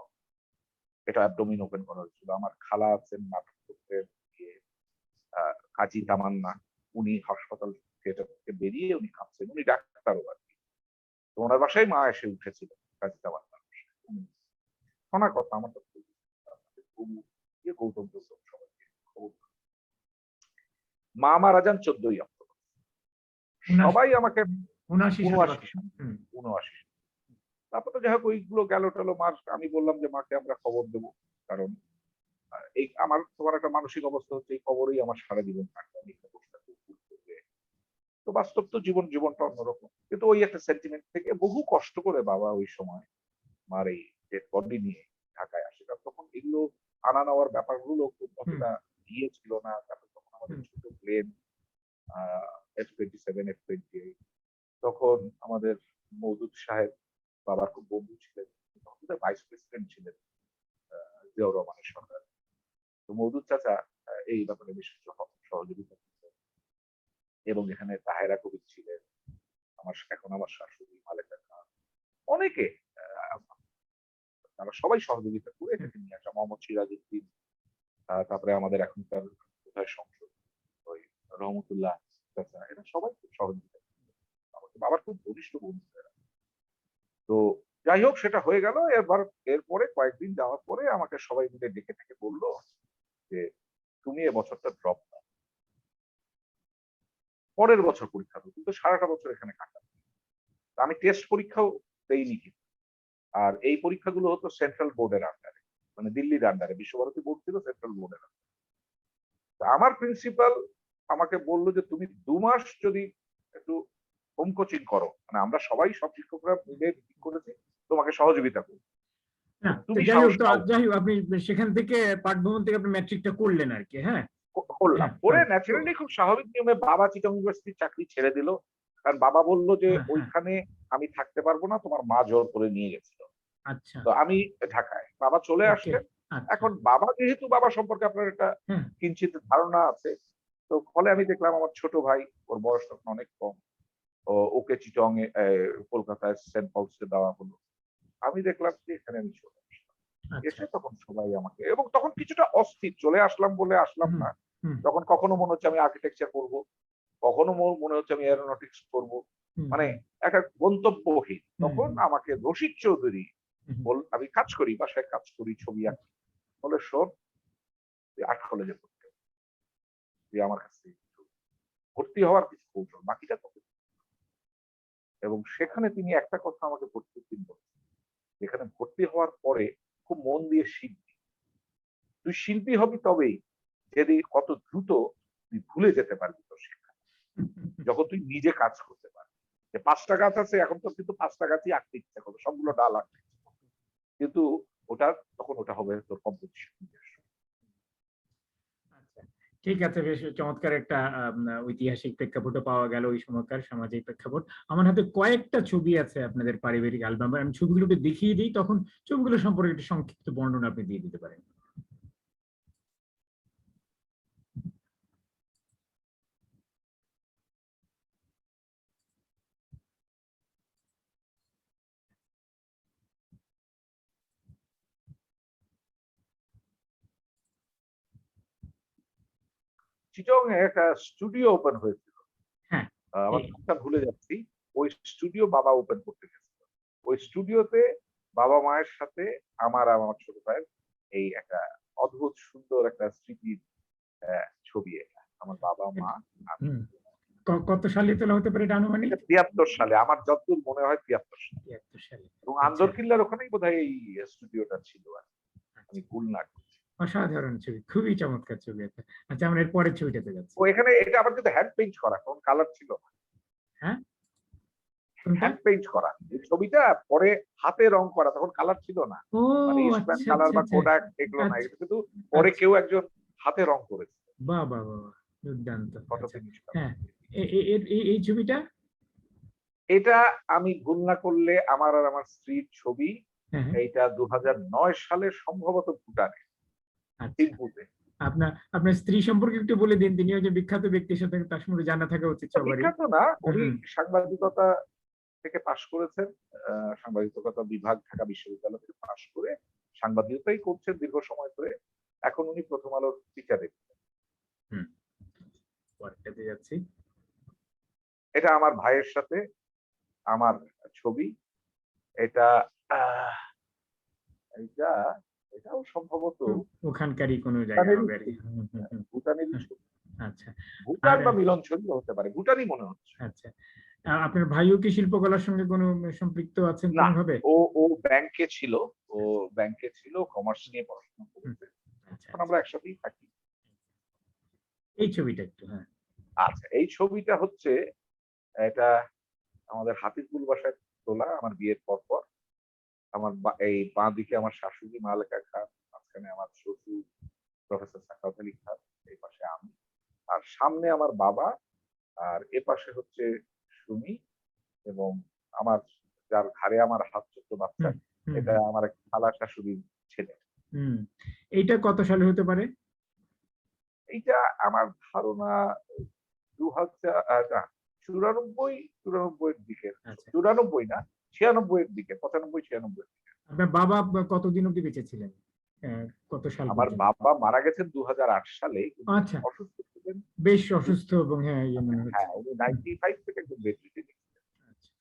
এটা অ্যাবডোমিন ওপেন করা হয়েছিল। আমার খালা আছেন নাটক করতে গিয়ে কাজী তামান্না, উনি হাসপাতাল থিয়েটার থেকে বেরিয়ে উনি কাঁদছেন। উনি ডাক্তারও আরকি। তো উনার বাসায় মা এসে উঠেছিল কাজী তামান্নার বাসায়। শোনা কথা আমার তো গৌতম গৌতম সবাইকে খবর। মা মারা যান ১৪ই অক্টোবর। ৭৯ সবাই আমাকে ৭৯ সালে ৭৯ বাচ্চা। হুম, ৭৯ তারপর তো যাই হোক ওইগুলো গেল টেল। মার আমি বললাম যে মাকে আমরা খবর দেবো। কারণ এই আমার তোমার একটা মানসিক অবস্থা হচ্ছে এই খবরেই আমার সারা জীবন কাটবে। আমি এখানে বসে থাকবো, ভুল করবে। তো বাস্তব তো জীবনটা অন্যরকম। কিন্তু ওই একটা সেন্টিমেন্ট থেকে বহু কষ্ট করে বাবা ওই সময় মার এই ডেড বডি নিয়ে ঢাকায় আসে। কারণ তখন এগুলো আনা নেওয়ার ব্যাপারগুলো খুব হুম, অতটা ইয়ে ছিল না। তারপর তখন আমাদের হুম, ছোট প্লেন আ F-27, F-28 তখন আমাদের মওদুদ সাহেব বাবার খুব বন্ধু ছিলেন। তখন বোধহয় ভাইস প্রেসিডেন্ট ছিলেন জিয়াউর রহমানের সরকার। তো মওদুদ চাচা এই ব্যাপারে বেশ সহযোগিতা করতেন। এবং এখানে তাহেরা কবির ছিলেন। এখন আমার শাশুড়ি মালেকা খান। অনেকে আ তারা সবাই সহযোগিতা করে হুম। এটাকে নিয়ে আসা। মোহাম্মদ সিরাজউদ্দিন, তারপরে আমাদের এখনকার বোধহয় সংসদ ওই রহমতুল্লাহ চাচা, এরা সবাই খুব সহযোগিতা করতেন। আমাকে বাবার খুব ঘনিষ্ঠ বন্ধু এরা। তো যাই হোক সেটা হয়ে গেল। এরপরে কয়েকদিন যাওয়ার পরে আমাকে সবাই মিলে ডেকে বলল যে, "তুমি এ বছরটা ড্রপ দাও। পরের বছর পরীক্ষা দাও। তুমি তো সারাটা বছর এখানে কাটাবে।" আমি টেস্ট পরীক্ষাও দেইনি কিন্তু। আর এই পরীক্ষাগুলো হতো সেন্ট্রাল বোর্ডের আন্ডারে। মানে দিল্লির আন্ডারে। বিশ্বভারতী বোর্ড ছিল সেন্ট্রাল বোর্ডের আন্ডারে। তো আমার প্রিন্সিপাল আমাকে বলল যে, "তুমি ২ মাস যদি একটু হোম কোচিং করো, মানে আমরা সবাই সব শিক্ষকরা মিলে ঠিক করেছি তোমাকে সহযোগিতা করব। তো না, তো তুমি যাই হোক সাহস তো পাও।" যাই হোক আপনি সেখান থেকে পাঠভবন থেকে আপনি ম্যাট্রিকটা করলেন আরকি, হ্যাঁ? করলাম। হ্যাঁ, করে হ্যাঁ। তো ন্যাচারালি খুব স্বাভাবিক নিয়মে বাবা চিটং ইউনিভার্সিটির চাকরি ছেড়ে দিল। কারণ বাবা বলল যে, হ্যাঁ, হ্যাঁ। "ওইখানে আমি থাকতে পারব না। তোমার মা জোর করে নিয়ে গেছিল।" আচ্ছা, তো আমি ঢাকায়। বাবা চলে ওকে। আসলেন। আচ্ছা। এখন বাবা যেহেতু বাবা সম্পর্কে আপনার একটা হ্যাঁ, কিঞ্চিত ধারণা আছে। তো ফলে আমি দেখলাম আমার ছোট ভাই, ওর বয়স তখন অনেক কম। ওকে চিটং এ কলকাতায় সেন্ট পলস এ দেওয়া হলো। আমি দেখলাম যে এখানে আমি চলে আসলাম। আচ্ছা। এসে তখন সবাই আমাকে, এবং তখন কিছুটা অস্থির, চলে আসলাম বলে আসলাম হুম, না। হুম, তখন কখনো মনে হচ্ছে আমি আর্কিটেকচার করব, কখনো মনে হচ্ছে আমি এরোনটিক্স করব। হুম, মানে হুম, একটা গন্তব্যহীন। হুম, তখন হুম, আমাকে রশিদ চৌধুরী হুম, আমি কাজ করি, বাসায় কাজ করি, ছবি আঁকি। বলে, "শোন, তুই আর্ট কলেজে ভর্তি হ। তুই আমার কাছ থেকে একটু ভর্তি হওয়ার কিছু কৌশল, বাকিটা তোকে।" এবং সেখানে তিনি একটা কথা আমাকে প্রত্যেকদিন বলতেন, যেখানে ভর্তি হওয়ার পরে খুব মন দিয়ে শিখবি। তুই শিল্পী হবি তবেই যেদিন কত দ্রুত তুই ভুলে যেতে পারবি তোর শেখা। হুম। যখন তুই নিজে কাজ করতে পারবি। যে ৫ টা গাছ আছে, এখন তোর কিন্তু ৫ টা গাছই আঁকতে ইচ্ছা করবে। সবগুলো ডাল আঁকতে ইচ্ছা করবে। কিন্তু তখন ওটা হবে তোর কম্পোজিশন নিজস্ব। আচ্ছা, ঠিক আছে, বেশ চমৎকার একটা ঐতিহাসিক প্রেক্ষাপটও পাওয়া গেল, ওই সময়কার সামাজিক প্রেক্ষাপট। আমার হাতে কয়েকটা ছবি আছে আপনাদের পারিবারিক অ্যালবাম, আমি ছবিগুলো একটু দেখিয়ে দিই, তখন ছবিগুলো সম্পর্কে একটু সংক্ষিপ্ত বর্ণনা আপনি দিয়ে দিতে পারেন। চিটং এ একটা স্টুডিও ওপেন হয়েছিল। হ্যাঁ, আমার এই নামটা ভুলে যাচ্ছি। ওই স্টুডিও বাবা ওপেন করতে গেছিল। ওই স্টুডিওতে বাবা-মায়ের সাথে আমার আর আমার ছোট ভাইয়ের এই একটা অদ্ভুত সুন্দর একটা স্মৃতির ছবি এটা। আমার বাবা, মা, আমি। হুম, কত সালে তোলা হতে পারে এটা আনুমানিক? এটা ৭৩ সালে, আমার যতদূর মনে হয় ৭৩ সালে। ৭৩ সালে। এবং আচ্ছা, আন্দরকিল্লার ওখানেই বোধহয় এই স্টুডিওটা ছিল আরকি। আচ্ছা, আমি ভুল না করছি। অসাধারণ ছবি, খুবই চমৎকার ছবি একটা। আচ্ছা, আমরা এর পরের ছবিটাতে যাচ্ছি। ও এখানে এটা আবার কিন্তু হ্যান্ড পেইন্ট করা, কোন কালার ছিল না। হ্যাঁ, কোনটা? হ্যান্ড পেইন্ট করা। এই ছবিটা পরে হাতে রং করা, তখন কালার ছিল না। ও মানে ইস্টম্যান আচ্ছা, কালার আচ্ছা, বা আচ্ছা, কোডাক এগুলো না। আচ্ছা, এটা কিন্তু পরে আচ্ছা। কেউ একজন হাতে রং করেছে। বাহ! বাহ! বাহ! বাহ! দুর্দান্ত। ফটো আচ্ছা। ফিনিশ করা। হ্যাঁ, এ এ এর এই ছবিটা? এটা আমি ভুল না করলে আমার আর আমার স্ত্রীর ছবি। হ্যাঁ, হ্যাঁ। এইটা ২০০৯ সালে সম্ভবত ভুটানে, আচ্ছা। থিম্পুতে। আপনার আপনার স্ত্রী সম্পর্কে একটু বলে দিন। তিনিও যে বিখ্যাত ব্যক্তি, সেটা তার সম্পর্কে জানা থাকা উচিত সবারই। বিখ্যাত না, হুম, উনি হুম। সাংবাদিকতা থেকে পাশ করেছেন। সাংবাদিকতা বিভাগ ঢাকা বিশ্ববিদ্যালয় থেকে পাশ করে সাংবাদিকতাই করছেন দীর্ঘ সময় ধরে। এখন উনি 'প্রথম আলোর' ফিচার এডিটর। হুম, পরেরটাতে যাচ্ছি। এটা আমার ভাইয়ের সাথে আমার ছবি। এটা আহ এইটা এটাও সম্ভবত ওখানকারই কোনো জায়গা ভুটানেরই হবে আরকি। ছবি। হুম, হুম, হুম। ভুটানেরই হুম, ছবি। আচ্ছা। ভুটান আর বা মিলনছড়িও হতে পারে। ভুটানই মনে হচ্ছে। আচ্ছা। আপনার ভাইও কি শিল্পকলার সঙ্গে কোনো সম্পৃক্ত আছেন না, কোনোভাবে? ও ব্যাংকে ছিল। ও ব্যাংকে ছিল, কমার্স নিয়ে পড়াশোনা হুম, করেছে। আচ্ছা, এখন আচ্ছা। আমরা একসাথেই থাকি। এই ছবিটা একটু, হ্যাঁ। আচ্ছা, এই ছবিটা হচ্ছে এটা আমাদের হাতিরপুল বাসায় তোলা আমার বিয়ের পরপর। আমার এই বাঁদিকে আমার শাশুড়ি মালেকা খান, মাঝখানে আমার শ্বশুর প্রফেসর সাখাওয়াত আলী খান, এই পাশে আমি। আর সামনে আমার বাবা, আর এপাশে হচ্ছে সুমি, এবং আমার যার ঘাড়ে আমার হাত, ছোট্ট বাচ্চা, হুম, হুম, এটা হুম, আমার এক খালা শাশুড়ির ছেলে। হুম। এইটা কত সালে হতে পারে? এইটা আমার ধারণা ২০০০ না, ৯৪ এর দিকের। আচ্ছা। ৯৪ না, ৯৬ এর দিকে, ৯৫-৯৬ এর দিকে। আপনার বাবা কতদিন অব্দি বেঁচে ছিলেন? কত সাল আমার পর্যন্ত? বাবা মারা গেছেন ২০০৮ সালে। কিন্তু উনি আচ্ছা, অসুস্থ ছিলেন। বেশ দু অসুস্থ এবং হ্যাঁ, ইয়ে মনে হচ্ছে। হ্যাঁ, উনি হুম, 95 থেকে একদম বেডরিডেন। আচ্ছা।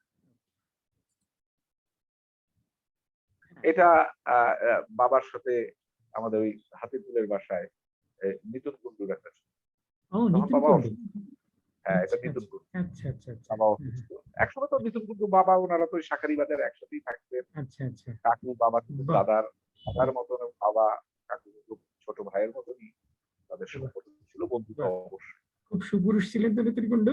হ্যাঁ। এটা আ আ বাবার সাথে আমাদের ওই হাতিরপুলের বাসায় নিতুন কুন্ডুর একটা ছবি। ও, তখন নিতিন বাবা কুন্ডু। অসুস্থ। হ্যাঁ, এটা আচ্ছা, নিতুন আচ্ছা, কুন্ডু। আচ্ছা, আচ্ছা, আচ্ছা। বাবা হ্যাঁ, অসুস্থ। একসময় তো নিতুন কুন্ডু বাবা, উনারা তো ওই শাঁখারীবাজারে একসাথেই থাকতেন। আচ্ছা, আচ্ছা। কাকু বাবা কিন্তু বাহ! দাদার মতন, বাবা কাকু কিন্তু ছোট ভাইয়ের মতনই তাদের বাহ! সম্পর্ক ছিল, বন্ধুত্ব বাহ! অবশ্যই। খুব সুপুরুষ ছিলেন তো নিতিন কুন্ডু।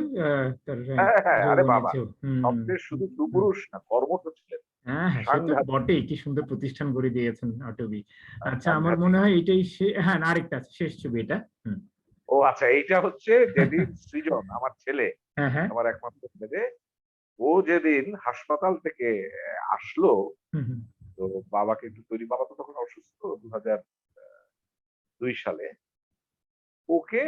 তার হ্যাঁ, হ্যাঁ, আরে যৌবনের বাবা! চেয়েও। হুম, সবচেয়ে শুধু হুম। সুপুরুষ না, কর্মঠ ছিলেন। হ্যাঁ, হ্যাঁ, সে তো সাংঘাতিক, বটেই। কি সুন্দর প্রতিষ্ঠান গড়ে দিয়েছেন অটবি। আচ্ছা, আমার সাংঘাতিক। মনে হয় এটাই হ্যাঁ, না, আরেকটা আছে, শেষ ছবি এটা। হুম। ও আচ্ছা, এইটা হচ্ছে যেদিন সৃজন আমার ছেলে, হ্যাঁ, হ্যাঁ। আমার একমাত্র ছেলে, ও যেদিন হাসপাতাল থেকে আসলো, হুম, হুম। তো বাবাকে একটু বাবা তো তখন অসুস্থ ২০০২ সালে। ওকে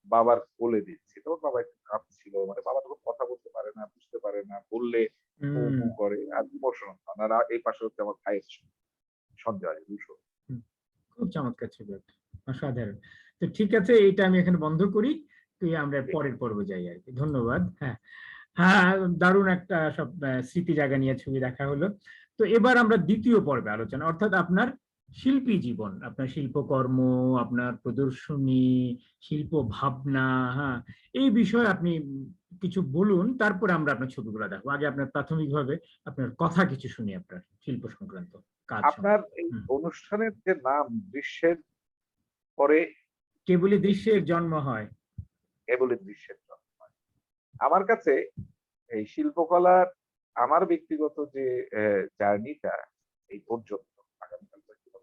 বাবার কোলে দিচ্ছি, তখন বাবা একটু কাঁদছিল। মানে বাবা তখন কথা বলতে পারে না, বুঝতে পারে না, বললে হু, হুম, হু করে আর ইমোশনাল হন। আর এই পাশে হচ্ছে আমার ভাইয়ের সঞ্জয়, রুশো। হুম। খুব চমৎকার ছবি একটা, অসাধারণ। তো ঠিক আছে, এইটা আমি এখানে বন্ধ করি, তুই আমরা ঠিক পরের পর্বে যাই আর কি। ধন্যবাদ। হ্যাঁ, হ্যাঁ, দারুণ একটা সব স্মৃতি জায়গা নিয়ে ছবি দেখা হলো। তো এবার আমরা দ্বিতীয় পর্বে আলোচনা, অর্থাৎ আপনার শিল্পী জীবন, আপনার শিল্পকর্ম, আপনার প্রদর্শনী, শিল্প ভাবনা, হ্যাঁ, এই বিষয়ে আপনি কিছু বলুন, তারপরে আমরা আপনার ছবিগুলো দেখবো। আগে আপনার প্রাথমিকভাবে আপনার কথা কিছু শুনি, আপনার শিল্প সংক্রান্ত কাজ আপনার সম্পর্কে। এই হুম। অনুষ্ঠানের যে নাম দৃশ্যের পরে কেবলই একটি দৃশ্যের জন্ম হয়। কেবলই দৃশ্যের জন্য। আমার কাছে এই শিল্পকলার আমার ব্যক্তিগত যে জার্নিটা এই পর্যন্ত আগামীকাল পর্যন্ত,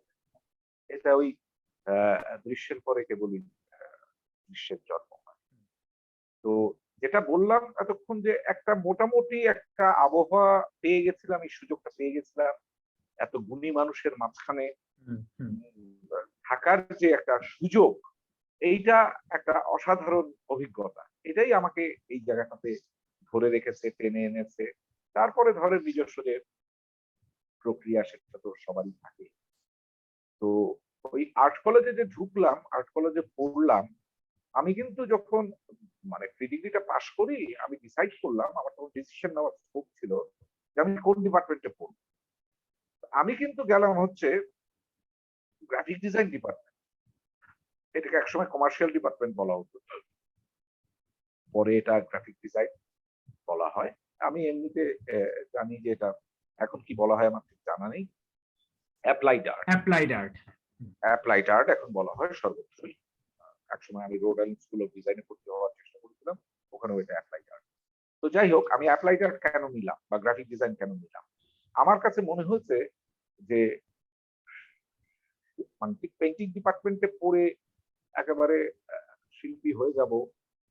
এটা ওই দৃশ্যের পরে কেবলই দৃশ্যের জন্ম হয়। তো যেটা বললাম এতক্ষণ, যে একটা মোটামুটি একটা আবহাওয়া পেয়ে গেছিলাম, এই সুযোগটা পেয়ে গেছিলাম এত গুণী মানুষের মাঝখানে হুম, হুম। থাকার যে একটা সুযোগ, এইটা একটা অসাধারণ অভিজ্ঞতা। এটাই আমাকে এই জায়গাটাতে ধরে রেখেছে, টেনে এনেছে। তারপরে ধরেন নিজস্ব যে প্রক্রিয়া, সেটা তো সবারই থাকে। তো ওই আর্ট কলেজে যে ঢুকলাম, আর্ট কলেজে পড়লাম, আমি কিন্তু যখন মানে প্রি ডিগ্রিটা পাস করি, আমি ডিসাইড করলাম, আমার তখন ডিসিশন নেওয়ার স্কোপ ছিল যে আমি কোন ডিপার্টমেন্টে পড়ব। আমি কিন্তু গেলাম হচ্ছে গ্রাফিক ডিজাইন ডিপার্টমেন্ট। এটাকে একসময় কমার্শিয়াল ডিপার্টমেন্ট বলা হতো। পরে এটা গ্রাফিক ডিজাইন বলা হয়। আমি এমনিতে জানি যে এটা এখন কি বলা হয় আমার ঠিক জানা নেই। Applied art. Applied art. Applied art এখন বলা হয় সর্বত্রই। একসময় আমি রোড আইল্যান্ড স্কুল অফ ডিজাইনে ভর্তি হওয়ার চেষ্টা করেছিলাম। ওখানেও এটা অ্যাপ্লাইড আর্ট। তো যাই হোক, আমি অ্যাপ্লাইড আর্ট কেন নিলাম বা গ্রাফিক ডিজাইন কেন নিলাম? আমার কাছে মনে হয়েছে যে মানে ঠিক পেইন্টিং ডিপার্টমেন্টে পড়ে একেবারে আ শিল্পী হয়ে যাব,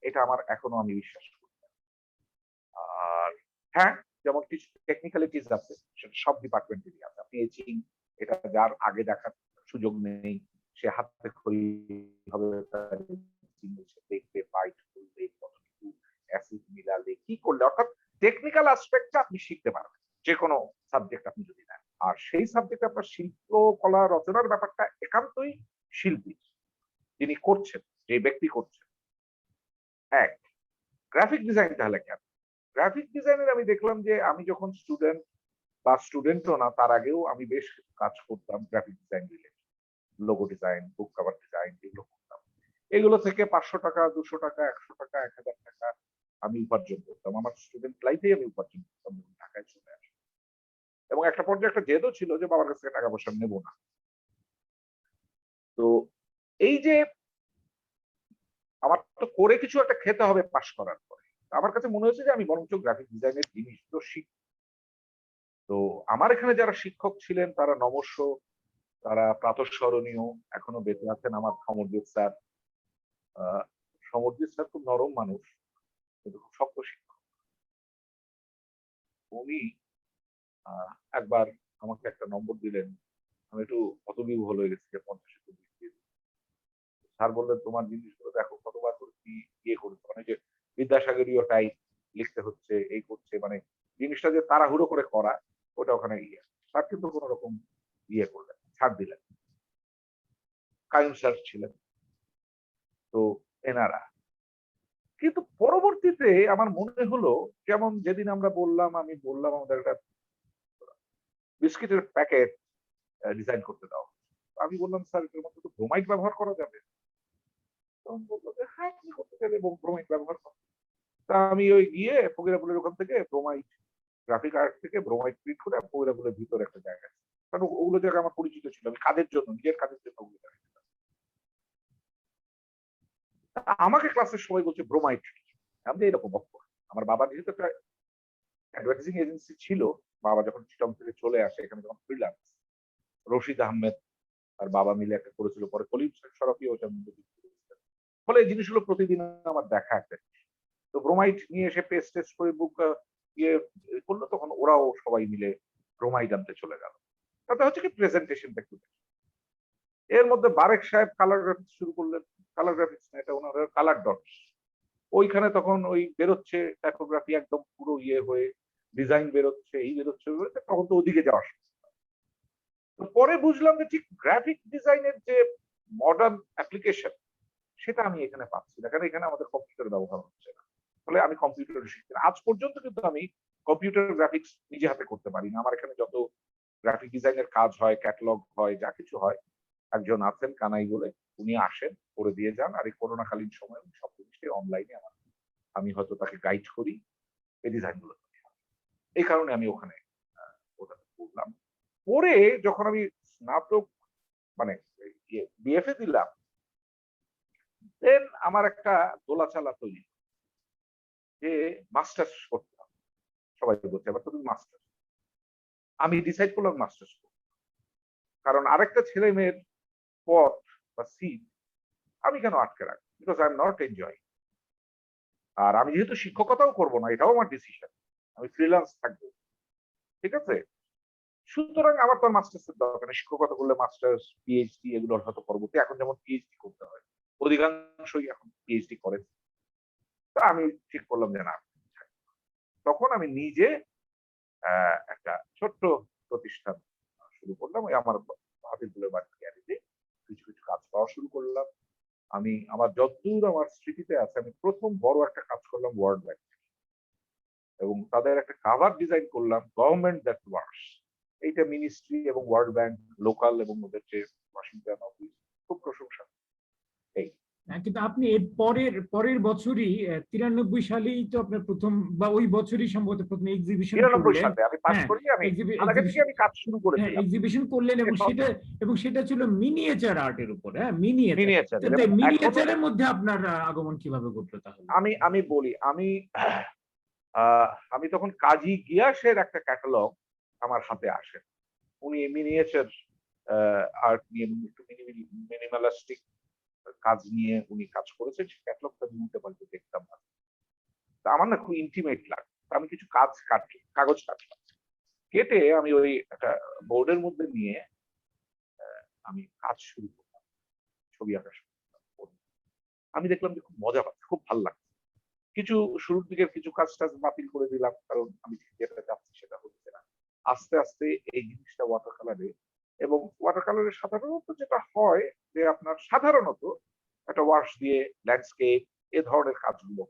এটা আমার এখনো আমি বিশ্বাস করি না। আর হ্যাঁ, যেমন কিছু টেকনিক্যালিটিস আছে, সেটা সব ডিপার্টমেন্টেরই আছে। আপনি এচিং, এটা যার আগে দেখার সুযোগ নেই, সে হাতে খড়ি হবে, তার etching সে দেখবে, বাইট করলে, কতটুকু অ্যাসিড মিলালে, কি করলে, অর্থাৎ টেকনিক্যাল অ্যাসপেক্টটা আপনি শিখতে পারবেন। যেকোনো সাবজেক্ট আপনি যদি নেন। আর সেই সাবজেক্টে আপনার শিল্পকলা রচনার ব্যাপারটা একান্তই শিল্পী, যিনি করছেন, যে ব্যক্তি করছেন। এক, গ্রাফিক ডিজাইন তাহলে কেন? গ্রাফিক ডিজাইনের আমি দেখলাম যে আমি যখন স্টুডেন্ট বা স্টুডেন্টও না, তার আগেও আমি বেশ কাজ করতাম graphic design related. Logo design, বুক কভার ডিজাইন, এগুলো করতাম। এগুলো থেকে ৳৫০০, ৳২০০, ৳১০০, ৳১,০০০ আমি উপার্জন করতাম। আমার স্টুডেন্ট লাইফেই আমি উপার্জন করতাম যখন ঢাকায় চলে আসি। এবং একটা পর্যায়ে একটা জেদও ছিল যে বাবার কাছ থেকে টাকা পয়সা নেব না। তো এই যে আমার তো করে কিছু একটা খেতে হবে পাস করার পরে। আমার কাছে মনে হয়েছে যে আমি বরঞ্চ গ্রাফিক ডিজাইনের জিনিসগুলো শিখি। তো আমার এখানে যারা শিক্ষক ছিলেন তারা নমস্য, তারা প্রাতঃস্মরণীয়, এখনো বেঁচে আছেন আমার সমরজিৎ স্যার। আ সমরজিৎ স্যার খুব নরম মানুষ, কিন্তু খুব শক্ত শিক্ষক। উনি আ একবার আমাকে একটা নম্বর দিলেন। আমি একটু হতবিহ্বল হয়ে গেছি যে ৫০ এ ২০ দিয়ে দিল। স্যার বললেন, "তোমার জিনিসগুলো দেখো কতবার করে কি ইয়ে করেছো।" মানে যে বিদ্যাসাগরীয় টাইপ লিখতে হচ্ছে, এই করছে, মানে জিনিসটা যে তাড়াহুড়ো করে করা, ওটা ওখানে ইয়ে। স্যার কিন্তু কোন রকম ইয়ে করলেন না, ছাড় দিলেন। কাইয়ুম স্যার ছিলেন। তো এনারা। কিন্তু পরবর্তীতে আমার মনে হলো, যেমন যেদিন আমি বললাম আমাদের একটা বিস্কিটের প্যাকেট ডিজাইন করতে দাও। আমি বললাম, "স্যার এটার মধ্যে তো ব্রোমাইড ব্যবহার করা যাবে।" তখন বলল যে, "হ্যাঁ, তুমি করতে চাইলে ব্রোমাইড ব্যবহার করো।" তা আমি ওই গিয়ে ফকিরাপুলের ওখান থেকে ব্রোমাইড, গ্রাফিক আর্ট থেকে ব্রোমাইড প্রিন্ট করে ফকিরাপুলের ভিতরে একটা জায়গায়। কারণ ওগুলো জায়গা আমার পরিচিত ছিল। আমি কাজের জন্য, নিজের কাজের জন্য ওগুলো জায়গায় যেতাম। আমাকে ক্লাসের সবাই বলছে ব্রোমাইড কি? আমি তো এরকম অক্ষর। আমার বাবার যেহেতু একটা অ্যাডভার্টাইজিং এজেন্সি ছিল, বাবা যখন চিটং থেকে চলে আসে এখানে যখন ফ্রিল্যান্স, রশিদ আহমেদ আর বাবা মিলে একটা করেছিল। পরে কলিম শরফি ওটার মধ্যে যুক্ত করেছিলেন। ফলে এই জিনিসগুলো প্রতিদিন আমার দেখা একটা জিনিস। তো ব্রোমাইড নিয়ে এসে পেস্ট টেস্ট করে বুক ইয়ে করলো, তখন ওরাও সবাই মিলে ব্রোমাইড আনতে চলে গেল। তাতে হচ্ছে কি প্রেজেন্টেশনটা একটু বেশি। এর মধ্যে বারেক সাহেব কালার গ্রাফিক্স শুরু করলেন। কালার গ্রাফিক্স না, এটা ওনার কালার ডটস। ওইখানে তখন ওই বেরোচ্ছে টাইপোগ্রাফি একদম পুরো ইয়ে হয়ে, ডিজাইন বেরোচ্ছে, এই বেরোচ্ছে, তখন তো ওদিকে যাওয়া শুরু। তো পরে বুঝলাম যে ঠিক গ্রাফিক ডিজাইনের যে মডার্ন অ্যাপ্লিকেশন, সেটা আমি এখানে পাচ্ছি না, কারণ এখানে আমাদের কম্পিউটার ব্যবহার হচ্ছে না। ফলে আমি কম্পিউটার শিখছি না। আজ পর্যন্ত কিন্তু আমি কম্পিউটার গ্রাফিক্স নিজে হাতে করতে পারি না। আমার এখানে যত গ্রাফিক ডিজাইনের কাজ হয়, ক্যাটালগ হয়, যা কিছু হয়, একজন আছেন কানাই বলে, উনি আসেন, করে দিয়ে যান। আর এই করোনাকালীন সময়ে সব জিনিসটাই অনলাইনে আমি হয়তো তাকে গাইড করি এই ডিজাইনগুলো। এই কারণে আমি ওখানে ওটা করলাম। পরে যখন আমি স্নাতক মানে বিএফএ দিলাম, দেন আমার একটা দোলাচালা তৈরি যে মাস্টার্স করতে হবে। সবাই বলছে এবার তুমি মাস্টার্স। আমি ডিসাইড করলাম মাস্টার্স করব, কারণ আরেকটা ছেলে মেয়ের পথ বা সিট আমি কেন আটকে রাখবো, because I am not enjoy. আর আমি যেহেতু শিক্ষকতাও করবো না, এটাও আমার ডিসিশন, আমি ফ্রিল্যান্স থাকবো, ঠিক আছে। সুতরাং আমার তো মাস্টার্স এর দরকার নেই। শিক্ষকতা করলে মাস্টার্স, পিএইচডি এগুলো হয়তো পরবর্তী, এখন যেমন পিএইচডি করতে হয়, অধিকাংশই এখন পিএইচডি করে। তো আমি ঠিক করলাম যে না। তখন আমি নিজে একটা ছোট্ট প্রতিষ্ঠান শুরু করলাম। ওই আমার হাতিরপুলের বাড়ির গ্যারেজে কিছু কিছু কাজ পাওয়া শুরু করলাম। আমি আমার যতদূর আমার স্মৃতিতে আছে, আমি প্রথম বড় একটা কাজ করলাম ওয়ার্ল্ড ব্যাংক, এবং তাদের একটা কাভার ডিজাইন করলাম, গভর্নমেন্ট দ্যাট ওয়ার্কস। এইটা মিনিস্ট্রি এবং ওয়ার্ল্ড ব্যাংক, লোকাল এবং ওদের যে ওয়াশিংটন অফিস, খুব প্রশংসা। এই কিন্তু আপনি এর পরের পরের বছরই 93 সালেই তো আপনার প্রথম, বা ওই বছরই সম্ভবত প্রথম এক্সিবিশন 93 করলেন। সালে আমি পাস হ্যাঁ, করি। আমি আগে থেকে আমি কাজ শুরু হ্যাঁ, করেছিলাম। এক্সিবিশন করলেন, এবং সেটা ছিল মিনিয়েচার আর্টের উপর। হ্যাঁ, মিনিয়েচার। মিনিয়েচার এখনো মিনিয়েচারের মধ্যে আপনার আগমন কিভাবে ঘটলো তাহলে? আমি বলি, আমি তখন কাজী গিয়াসের একটা ক্যাটালগ আমার হাতে আসে। উনি মিনিয়েচার আর্ট নিয়ে একটু মিনিমালিস্টিক কাজ নিয়ে উনি কাজ করেছেন। সেই ক্যাটালগটা আমি উল্টে পাল্টে দেখতাম না। তা আমার না খুব ইন্টিমেট লাগতো। আমি কিছু কাগজ কাটলাম। কেটে আমি ওই একটা বোর্ডের মধ্যে নিয়ে আমি কাজ শুরু করলাম। ছবি আঁকা শুরু করলাম। আমি দেখলাম যে খুব মজা পাচ্ছি, খুব ভালো লাগছে। কিছু শুরুর দিকের কিছু কাজ-টাজ বাতিল করে দিলাম, কারণ আমি যেটা চাচ্ছি সেটা হচ্ছে না। আস্তে আস্তে এই জিনিসটা ওয়াটার কালারে, এবং ওয়াটার কালারে সাধারণত যেটা হয় যে আপনার সাধারণত একটা ওয়াশ দিয়ে ল্যান্ডস্কেপ এ ধরনের কাজগুলো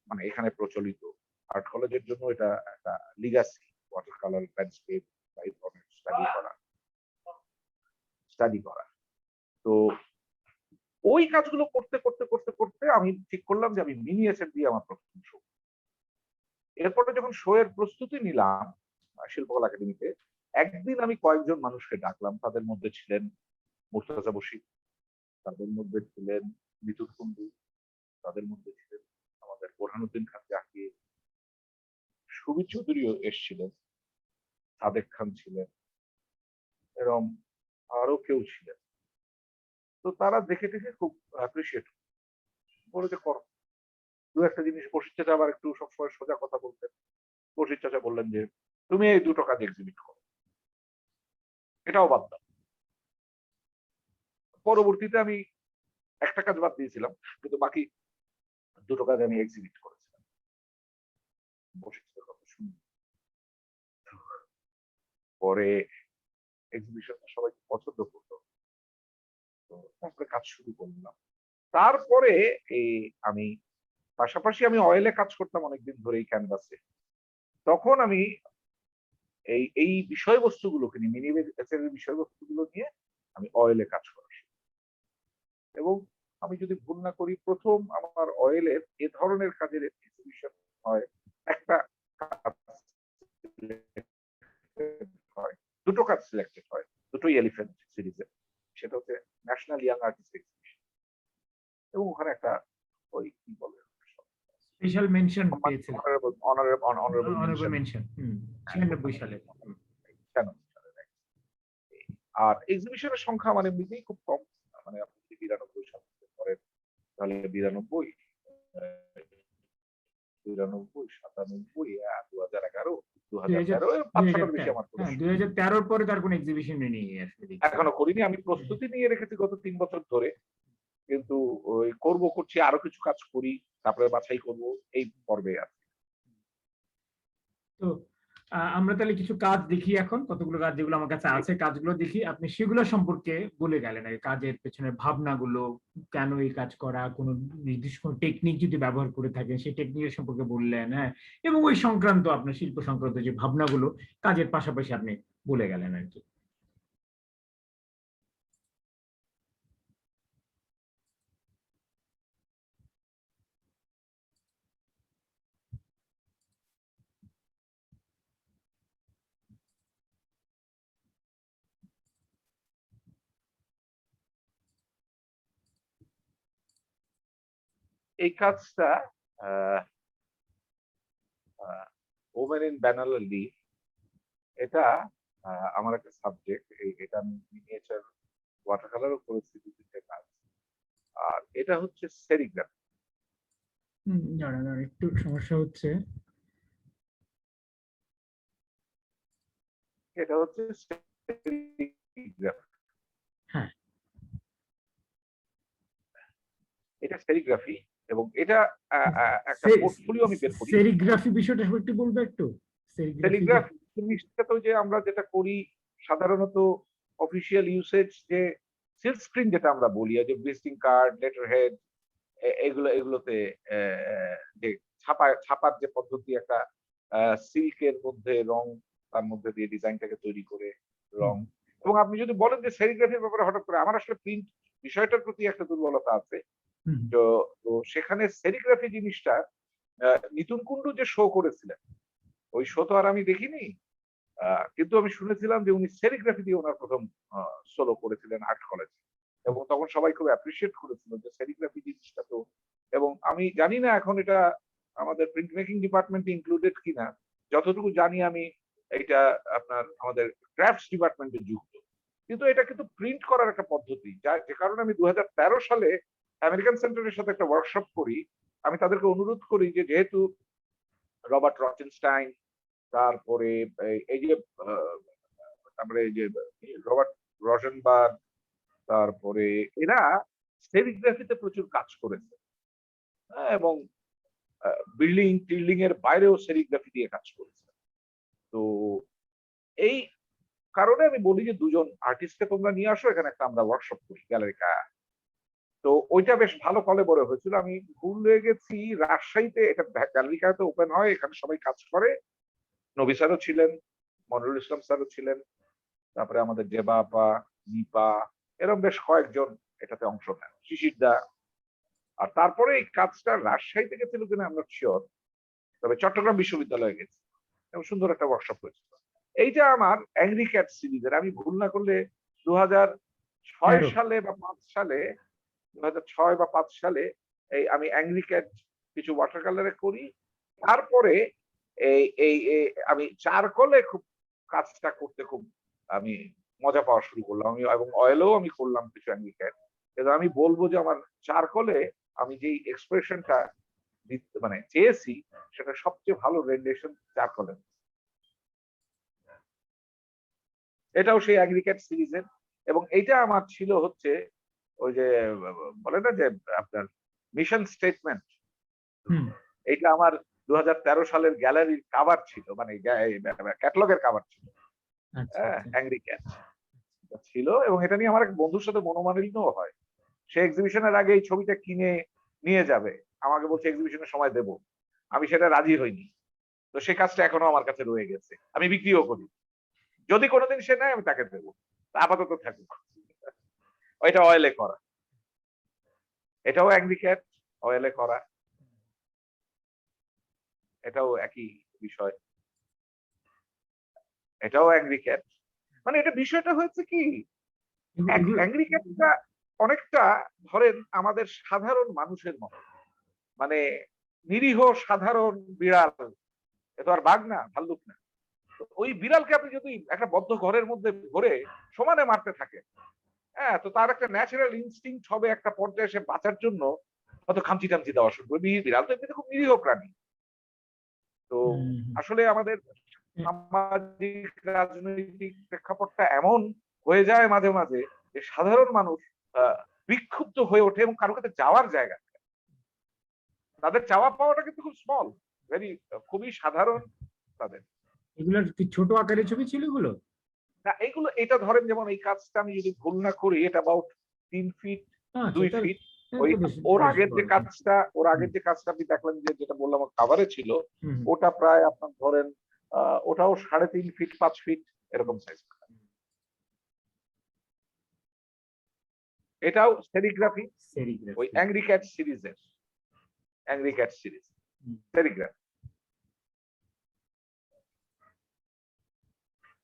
মানে এখানে প্রচলিত। আর্ট কলেজের জন্য এটা একটা লিগ্যাসি, ওয়াটার কালার, ল্যান্ডস্কেপ বা এই ধরনের স্টাডি করা। তো ওই কাজগুলো করতে আমি ঠিক করলাম যে আমি মিনিয়েচার দিয়ে আমার প্রথম শো। এরপরে যখন শো এর প্রস্তুতি নিলাম শিল্পকলা একাডেমিতে, একদিন আমি কয়েকজন মানুষকে ডাকলাম। তাদের মধ্যে ছিলেন মুর্তজা বশির, তাদের মধ্যে ছিলেন মিতুল কুন্ডু, তাদের মধ্যে ছিলেন আমাদের বোরহানুদ্দিন খান জাকির, সুবীর চৌধুরীও এসেছিলেন, সাদেক খান ছিলেন, এরকম আরো কেউ ছিলেন। তো তারা দেখে খুব অ্যাপ্রিসিয়েট করে যে করো। দু একটা জিনিস বশির চাচা আবার একটু সবসময় সোজা কথা বলতেন। বশির চাচা বললেন যে তুমি এই দুটো কাজ এক্সিবিট করো। এটাও বাদ দাও। পরবর্তীতে আমি একটা কাজ বাদ দিয়েছিলাম, কিন্তু বাকি দুটো কাজ আমি এক্সিবিট করেছিলাম। বশির চাচার কথা শুনি। পরে এক্সিবিশনটা সবাই পছন্দ করতো। তো তারপরে কাজ শুরু করলাম। তারপরে এই আমি পাশাপাশি আমি অয়েলে কাজ করতাম অনেকদিন ধরে এই ক্যানভাসে। তখন আমি এই বিষয়বস্তুগুলোকে নিয়ে, মিনিয়েচারের বিষয়বস্তুগুলো নিয়ে আমি অয়েলে কাজ করা শুরু। এবং আমি যদি ভুল না করি, প্রথম আমার অয়েলের এ ধরনের কাজের এক্সিবিশন হয়, একটা কাজ হয়, দুটো কাজ সিলেক্টেড হয়, দুটোই এলিফ্যান্ট সিরিজের। সেটা হচ্ছে ন্যাশনাল ইয়াং আর্টিস্ট এক্সিবিশন, এবং ওখানে একটা ওই কি বলে স্পেশাল মেনশন পেয়েছিলেন। Honourable honourable mention. মেনশন 96 সালে। আর এক্সিবিশনের সংখ্যা মানে এমনিতেই খুব কম। মানে আপনি যদি 92 সাল থেকে করেন তাহলে 92, 93, 97, 2011, দুই হাজার 2013, দুই 5-6টার হাজার বেশি তেরো আমার হ্যাঁ, করেছি। 2013 পরে তার কোনো এক্সিবিশন নেই আসলে দেখতে এখনো পাচ্ছি। করিনি। আমি প্রস্তুতি নিয়ে রেখেছি গত ৩ বছর ধরে। কিন্তু ওই করছি, আরো কিছু কাজ করি, তারপরে বাছাই করব, এই পর্বে আছি। তো আমরা তাহলে কিছু কাজ দেখি এখন, কতগুলো কাজ যেগুলো আমার কাছে আছে কাজগুলো দেখি। আপনি সেগুলো সম্পর্কে বলে গেলেন আর কি, কাজের পেছনের ভাবনাগুলো, কেন এই কাজ করা, কোনো নির্দিষ্ট কোনো টেকনিক যদি ব্যবহার করে থাকেন সেই টেকনিকের সম্পর্কে বললেন, হ্যাঁ, এবং ওই সংক্রান্ত আপনার শিল্প সংক্রান্ত যে ভাবনাগুলো কাজের পাশাপাশি আপনি বলে গেলেন আর কি। এই কাজটা আ আ ওমেন ইন ব্যানানা লিফ, এটা আমার একটা সাবজেক্ট। এটা আমি মিনিয়েচার ওয়াটার কালারও করেছি ২-৩ টে কাজ। আর এটা হচ্ছে সেরিগ্রাফি। দাঁড়ান, একটু সমস্যা হচ্ছে। এটা হচ্ছে সেরিগ্রাফি। হ্যাঁ, এটা সেরিগ্রাফি এবং এটা আ আ একটা পোর্টফোলিও আমি বের করি। সেরিগ্রাফি বিষয়টা একটু বলবে একটু, সেরিগ্রাফি যে। টেলিগ্রাফ জিনিসটা তো যে আমরা যেটা করি সাধারণত অফিসিয়াল ইউসেজ, যে সিল্ক স্ক্রিন যেটা আমরা বলি, যে ভিজিটিং কার্ড, লেটার হেড, এগুলোতে যে ছাপার যে পদ্ধতি, একটা সিল্কের মধ্যে রং, তার মধ্যে দিয়ে ডিজাইনটাকে তৈরি করে হুম, রং। এবং আপনি যদি বলেন যে সেরিগ্রাফির ব্যাপারে, হঠাৎ করে আমার আসলে প্রিন্ট বিষয়টার প্রতি একটা দুর্বলতা আছে। হুম, তো তো সেখানে সেরিগ্রাফি জিনিসটা নিতুন কুন্ডু যে শো করেছিলেন, ওই শো তো আর আমি দেখিনি। কিন্তু আমি শুনেছিলাম যে উনি সেরিগ্রাফি দিয়ে উনার ১ম সোলো করেছিলেন আর্ট কলেজে। এবং তখন সবাই খুব অ্যাপ্রিশিয়েট করেছিল যে সেরিগ্রাফি জিনিসটা তো। এবং আমি জানি না এখন এটা আমাদের প্রিন্ট মেকিং ডিপার্টমেন্টে ইনক্লুডেড কিনা। যতটুকু জানি আমি, এইটা আপনার আমাদের ক্রাফটস ডিপার্টমেন্টে যুক্ত। কিন্তু এটা কিন্তু প্রিন্ট করার একটা পদ্ধতি। যে কারণে আমি ২০১৩ সালে আমেরিকান সেন্টারের সাথে একটা ওয়ার্কশপ করি। আমি তাদেরকে অনুরোধ করি যে, যেহেতু রবার্ট রচেনস্টাইন, তারপরে এই যে আ তারপরে এই যে রবার্ট রজেনবার্গ, তারপরে এরা সেরিগ্রাফিতে প্রচুর কাজ করেছে। হ্যাঁ? এবং আ বিল্ডিং এর বাইরেও সেরিগ্রাফি দিয়ে কাজ করেছে। তো এই কারণে আমি বলি যে ২ জন আর্টিস্টকে তোমরা নিয়ে আসো, এখানে একটা আমরা ওয়ার্কশপ করি গ্যালারি কা। তো ওইটা বেশ ভালো ফলে হয়েছিল। আমি ভুলে গেছি রাজশাহীতে, এটা গ্যালারি কাতে ওপেন হয়। এখানে সবাই কাজ করে। নবী স্যারও ছিলেন, মনিরুল ইসলাম স্যারও ছিলেন। তারপরে আমাদের জেবা আপা, নিপা, এরকম বেশ কয়েকজন এটাতে অংশ নেন। শিশির দা। আর তারপরে এই কাজটা রাজশাহীতে গেছিল কিনা I'm not sure, তবে চট্টগ্রাম বিশ্ববিদ্যালয়ে গেছে। এবং সুন্দর একটা ওয়ার্কশপ হয়েছিল। এইটা আমার অ্যাংরি ক্যাট সিরিজের, আমি ভুল না করলে ২০০৬ তেরো। সালে বা ৫ সালে, ২০০৬ বা ৫ সালে এই আমি অ্যাংরি ক্যাট কিছু ওয়াটার কালারে করি। তারপরে এই আমি চারকোলে খুব কাজটা করতে খুব আমি মজা পাওয়া শুরু করলাম। আমি এবং অয়েলেও আমি করলাম কিছু অ্যাংরি ক্যাট। কিন্তু আমি বলব যে আমার চারকোলে আমি যেই এক্সপ্রেশনটা মানে চেয়েছি, সেটা সবচেয়ে ভালো রেন্ডেশন চারকোলে। এটাও সেই অ্যাগ্রিক্যাট সিরিজের। এবং এইটা আমার ছিল হচ্ছে ওই যে বলে না যে আপনার মিশন স্টেটমেন্ট। হুম, এইটা আমার ২০১৩ সালের গ্যালারির কাভার ছিল। মানে ক্যাটালগের কাভার ছিল। আচ্ছা, হ্যাঁ? আচ্ছা। অ্যাংরি ক্যাট ছিল এবং এটা নিয়ে আমার এক বন্ধুর সাথে মনোমালিন্যও হয়। সে এক্সিবিশনের আগে এই ছবিটা কিনে নিয়ে যাবে। আমাকে বলছে এক্সিবিশনের সময় দেব। আমি সেটা রাজি হইনি। তো সেই কাজটা এখনো আমার কাছে রয়ে গেছে। আমি বিক্রিও করি। যদি কোনদিন সে নেয় আমি তাকে দেব। আপাতত থাকুক। ওইটা অয়েলে করা। এটাও অ্যাংরি ক্যাট, অয়েলে করা। এটাও একই বিষয়। এটাও অ্যাংরি ক্যাট। মানে এটা বিষয়টা হয়েছে কি, এগুলো অ্যাংরি ক্যাটটা অনেকটা ধরেন আমাদের সাধারণ মানুষের মতো। মানে নিরীহ সাধারণ বিড়াল। এ তো আর বাঘ না, ভাল্লুক না। তো ওই বিড়ালকে আপনি যদি একটা বদ্ধ ঘরের মধ্যে ভরে সমানে মারতে থাকেন, হ্যাঁ? তো তার একটা ন্যাচারাল ইনস্টিংক্ট হবে একটা পর্যায়ে এসে বাঁচার জন্য হয়তো খামচি-টামচি দেওয়া শুরু করবে। বিড়াল তো এমনিতে খুব নিরীহ প্রাণী। তো হুম, হুম। আসলে আমাদের সামাজিক রাজনৈতিক প্রেক্ষাপটটা এমন হয়ে যায় মাঝে মাঝে যে সাধারণ মানুষ বিক্ষুব্ধ হয়ে ওঠে এবং কারো কাছে যাওয়ার জায়গা নেই। তাদের চাওয়া পাওয়াটা কিন্তু খুব স্মল, ভেরি খুবই সাধারণ তাদের। এগুলোর কি ছোট আকারের ছবি ছিল এগুলো? না এগুলো এটা ধরেন যেমন এই কাজটা আমি যদি ভুল না করি এটা অ্যাবাউট ৩ ফিট আচ্ছা, ২ তাহলে ফিট। তাহলে ওই তো বেশ ওর বেশ আগের যে বড়। কাজটা হুম, আপনি দেখলেন যে যেটা বললাম কভারে ছিল, হুম, ওটা প্রায় আপনার ধরেন ওটাও ৩.৫ ফিট ৫ ফিট এরকম সাইজ। এটাও সেরিগ্রাফি, ওই সেরিগ্রাফি। অ্যাংরি ক্যাট সিরিজের, অ্যাংরি ক্যাট সিরিজ সেরিগ্রাফি।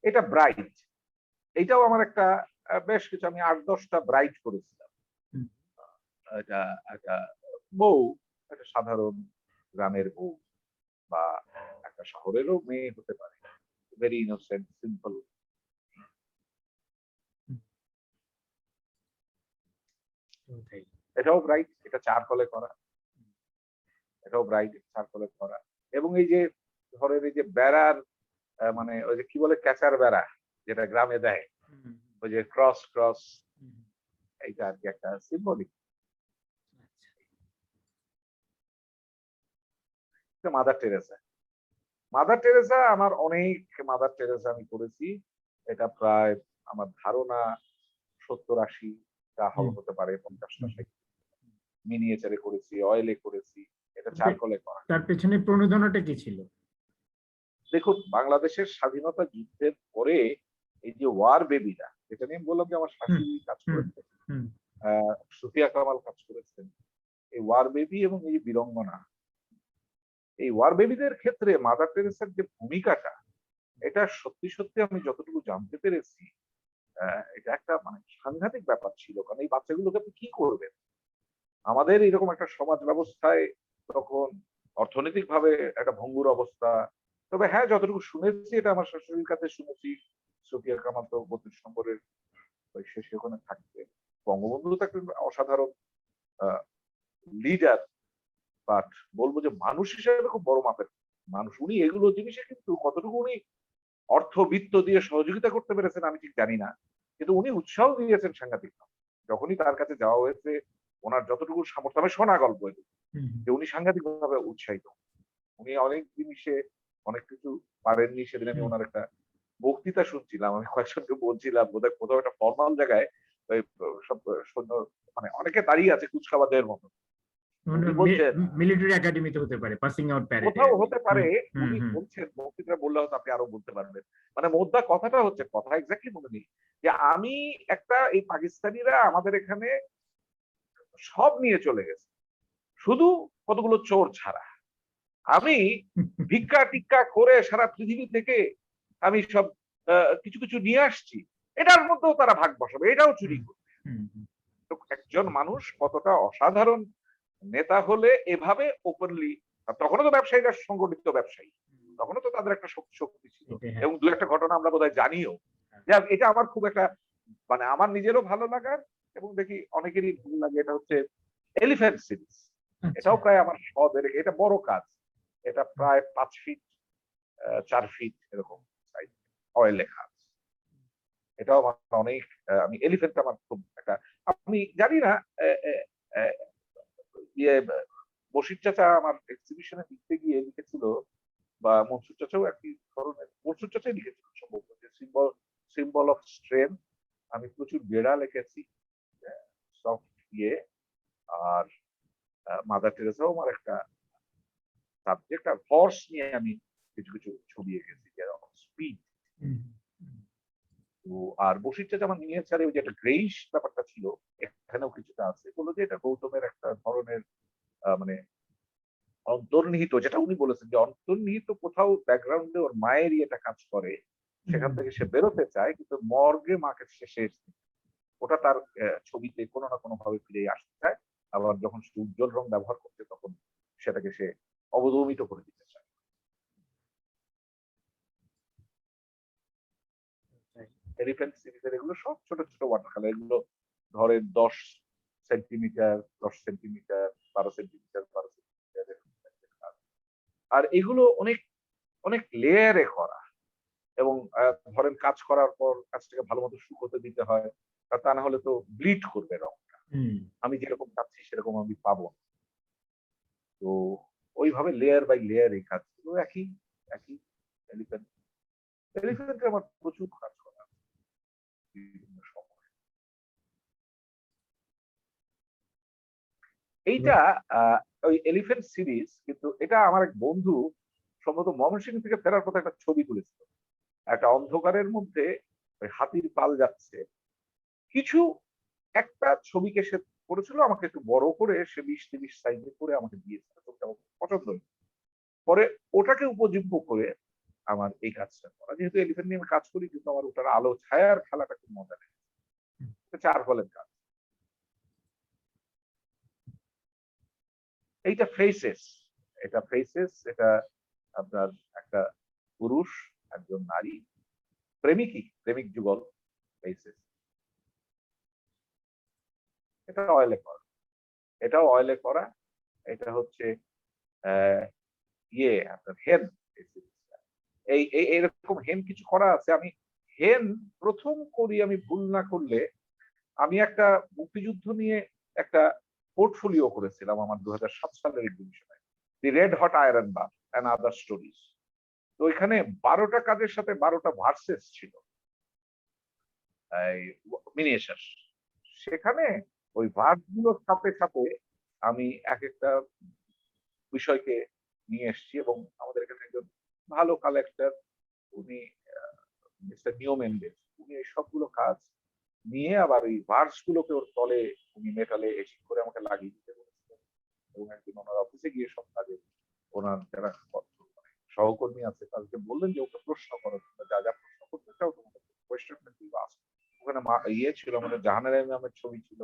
এটা ব্রাইট, এটাও আমার একটা বেশ কিছু আমি ৮-১০টা ব্রাইট করেছিলাম। হুম, এটা একটা বউ, একটা সাধারণ গ্রামের বউ বা একটা শহরেরও মেয়ে হতে পারে। Very innocent, simple. হুম, ওটাই। এটাও ব্রাইট, এটা চারকোলে করা। এটাও ব্রাইট, চারকোলে করা। এবং এই যে ধরেন এই যে বেড়ার মানে ওই যে কি বলে ক্যাচার বেড়া যেটা গ্রামে দেয়, হুম, ওই যে ক্রস ক্রস, হুম, এইটা আর কি একটা সিম্বলিক। আচ্ছা। মাদার টেরেসা, মাদার টেরেসা আমার অনেক মাদার টেরেসা আমি করেছি। এটা প্রায় আমার ধারণা ৭০-৮০ টা হুম, হতে পারে, ৫০টা হুম। ৬০। মিনিয়েচারে করেছি, অয়েলে করেছি, এটা তার পে- চারকোলে করা। তার পেছনে প্রণোদনাটা কি ছিল? দেখুন বাংলাদেশের স্বাধীনতা যুদ্ধের পরে এই যে ওয়ার বেবিরা, যেটা নিয়ে আমি বললাম যে আমার হুম, শাশুড়ি কাজ হুম, করেছে, হুম, সুফিয়া কামাল কাজ করেছেন। এই ওয়ার বেবি এবং এই বীরঙ্গনা, এই ওয়ার বেবিদের ক্ষেত্রে মাদার টেরেসার যে ভূমিকাটা, এটা সত্যি সত্যি আমি যতটুকু জানতে পেরেছি এটা একটা মানে সাংঘাতিক ব্যাপার ছিল। কারণ এই বাচ্চাগুলোকে আপনি কি করবেন? আমাদের এরকম একটা সমাজ ব্যবস্থায় তখন অর্থনৈতিকভাবে একটা ভঙ্গুর অবস্থা। তবে হ্যাঁ, যতটুকু শুনেছি এটা আমার শাশুড়ির কাছে শুনেছি। সুফিয়া কামাল তো ৩২ নম্বরের ওই শেষে ওখানে থাকতেন। বঙ্গবন্ধু তো একটা অসাধারণ আ লিডার, বাট বলব যে মানুষ হিসেবে খুব বড় মাপের মানুষ। উনি এগুলো জিনিসে কিন্তু কতটুকু উনি অর্থবিত্ত দিয়ে সহযোগিতা করতে পেরেছেন আমি ঠিক জানি না। কিন্তু উনি উৎসাহ দিয়েছেন সাংঘাতিক। যখনই তার কাছে যাওয়া হয়েছে, উনার যতটুকু সামর্থ্য আমি শোনা গল্প এগুলো, হুম, যে উনি সাংঘাতিকভাবে উৎসাহিত। উনি অনেক জিনিসে অনেক কিছু পারেননি। সেদিন আমি হুম। উনার একটা বক্তৃতা শুনছিলাম। আমি কয়েকজনকে বলছিলাম বোধহয় কোথাও একটা ফরমাল জায়গায় ওই সব সৈন্য মানে অনেকে দাঁড়িয়ে আছে কুচকাওয়াজের মতো। মানে উনি বলছেন মিলিটারি একাডেমিতে হতে পারে, পাসিং আউট প্যারেডে কোথাও আর কি। হতে হুম, পারে, হুম, উনি হুম, বলছেন বক্তৃতা বললে হয়তো আপনি আরো বলতে পারবেন। মানে মোদ্দা কথাটা হচ্ছে, কথা এক্সাক্টলি মনে নেই। যে আমি একটা এই পাকিস্তানিরা আমাদের এখানে সব নিয়ে চলে গেছে। শুধু কতগুলো চোর ছাড়া। আমি ভিক্ষা-টিক্ষা করে সারা পৃথিবী থেকে আমি সব আ কিছু নিয়ে আসছি। এটার মধ্যেও তারা ভাগ বসাবে। এটাও চুরি হুম, করবে। হুম, হুম। তো একজন মানুষ কতটা অসাধারণ নেতা হলে এভাবে ওপেনলি, তখনও তো ব্যবসায়ীরা সংগঠিত ব্যবসায়ী। তখনও তো তাদের একটা শক্তি ছিল। এটাই, হ্যাঁ। এবং ২-১ টা ঘটনা আমরা বোধহয় জানিও। এটা আমার খুব একটা মানে আমার নিজেরও ভালো লাগার এবং দেখি অনেকেরই ভালো লাগে। এটা হচ্ছে এলিফ্যান্ট সিরিজ। আচ্ছা। এটাও প্রায় আমার শখের। এটা বড় কাজ। এটা প্রায় ৫ ফিট ৪ ফিট এরকম সাইজ, অয়েলে কাজ। এটাও আমার অনেক আমি এলিফ্যান্ট আমার খুব একটা, আমি জানি না এ এ এ ইয়ে বশির চাচা আমার এক্সিবিশনে লিখতে গিয়ে লিখেছিল, বা মনসুর চাচাও একই ধরনের, মনসুর চাচাই লিখেছিল সম্ভবত যে সিম্বল অফ স্ট্রেংথ। আমি প্রচুর বেড়াল এঁকেছি, সফট ইয়ে। আর মাদার টেরেসাও আমার একটা সাবজেক্ট। আর হর্স নিয়ে আমি কিছু ছবি এঁকেছি, যেরকম স্পিড। হুম, হুম, তো আর বশির চাচা আমার মিনিয়েচারে ওই যে একটা গ্রেইশ ব্যাপারটা ছিল, এখানেও কিছুটা আছে। বলল যে এটা গৌতমের একটা ধরনের মানে অন্তর্নিহিত, যেটা উনি বলেছেন যে অন্তর্নিহিত কোথাও ব্যাকগ্রাউন্ডে ওর মায়েরই এটা কাজ করে। সেখান হুম। থেকে সে বেরোতে চায় কিন্তু মর্গে মাকে শেষে ওটা তার ছবিতে কোনো না কোনো ভাবে ফিরে আসতে চায়। আবার যখন সে উজ্জ্বল রং ব্যবহার করছে তখন সেটাকে সে অবদমিত করে দিতে চায়। তাই। এলিফ্যান্ট সিরিজের এগুলো সব ছোট ছোট ওয়াটার কালার। এগুলো ধরেন ১০ সেন্টিমিটার, ১০ সেন্টিমিটার, ১২ সেন্টিমিটার, ১২ সেন্টিমিটার। আর এগুলো অনেক অনেক লেয়ারে করা, এবং ধরেন কাজ করার পর কাজটাকে ভালো মতো শুকোতে দিতে হয়, তা না হলে তো ব্লিড করবে রংটা। হুম। আমি যেরকম চাচ্ছি সেরকম আমি পাবো না। তো ওইভাবে লেয়ার বাই লেয়ার এই কাজগুলো একই একই এলিফ্যান্ট এলিফ্যান্টের আমার প্রচুর কাজ করা আছে বিভিন্ন সময়। এইটা আহ, ওই এলিফ্যান্ট সিরিজ, কিন্তু এটা আমার এক বন্ধু সম্ভবত ময়মনসিংহ থেকে ফেরার পথে একটা ছবি তুলেছিল। একটা অন্ধকারের মধ্যে ওই হাতির পাল যাচ্ছে, কিছু একটা ছবিকে সে করেছিল, আমাকে একটু বড় করে সে 20-30 সাইজে করে আমাকে দিয়েছিল, ছবিটা আমার পছন্দ হয়েছে। পরে ওটাকে উপযোগ্য করে আমার এই কাজটা করা, যেহেতু এলিফ্যান্ট নিয়ে আমি কাজ করি, কিন্তু আমার ওটার আলো ছায়ার খেলাটা খুব মজা লাগে। চারকোলের কাজ। এইটা ফেসেস, এটা ফেসেস, এটা আপনার একটা পুরুষ, একজন নারী, প্রেমিক যুগল ফেসেস। এটা অয়েলে করা, এটাও অয়েলে করা। এটা হচ্ছে আপনার হেন। এরকম হেন কিছু করা আছে। আমি হেন প্রথম করি, আমি ভুল না করলে আমি একটা মুক্তিযুদ্ধ নিয়ে একটা পোর্টফোলিও করেছিলাম আমার 2007 সালের এক্সিবিশনে, the red hot iron bar and other stories. তো ওইখানে 12টা কাজের সাথে 12টা ভার্সেস ছিল, মিনিয়েচার। সেখানে ওই ভার্স গুলোর সাথে সাথে আমি এক একটা বিষয়কে নিয়ে এসেছি, এবং আমাদের এখানে একজন ভালো কালেক্টর, উনি মিস্টার নিও মেন্ডেস, উনি এই সবগুলো কাজ নিয়ে আবার এই ভার্স গুলোকে ওর তলে উনি মেটালে এচিং করে আমাকে লাগিয়ে দিতে বলেছিলেন। এবং একদিন ওনার অফিসে গিয়ে সব কাজে ওনার যারা সহকর্মী আছে তাদেরকে বললেন যে ওকে প্রশ্ন করো, যা যা প্রশ্ন করতে চাও তোমাকে কোয়েশ্চেন ওখানে ইয়ে ছিল, আমাদের জাহানারা ইমামের ছবি ছিল,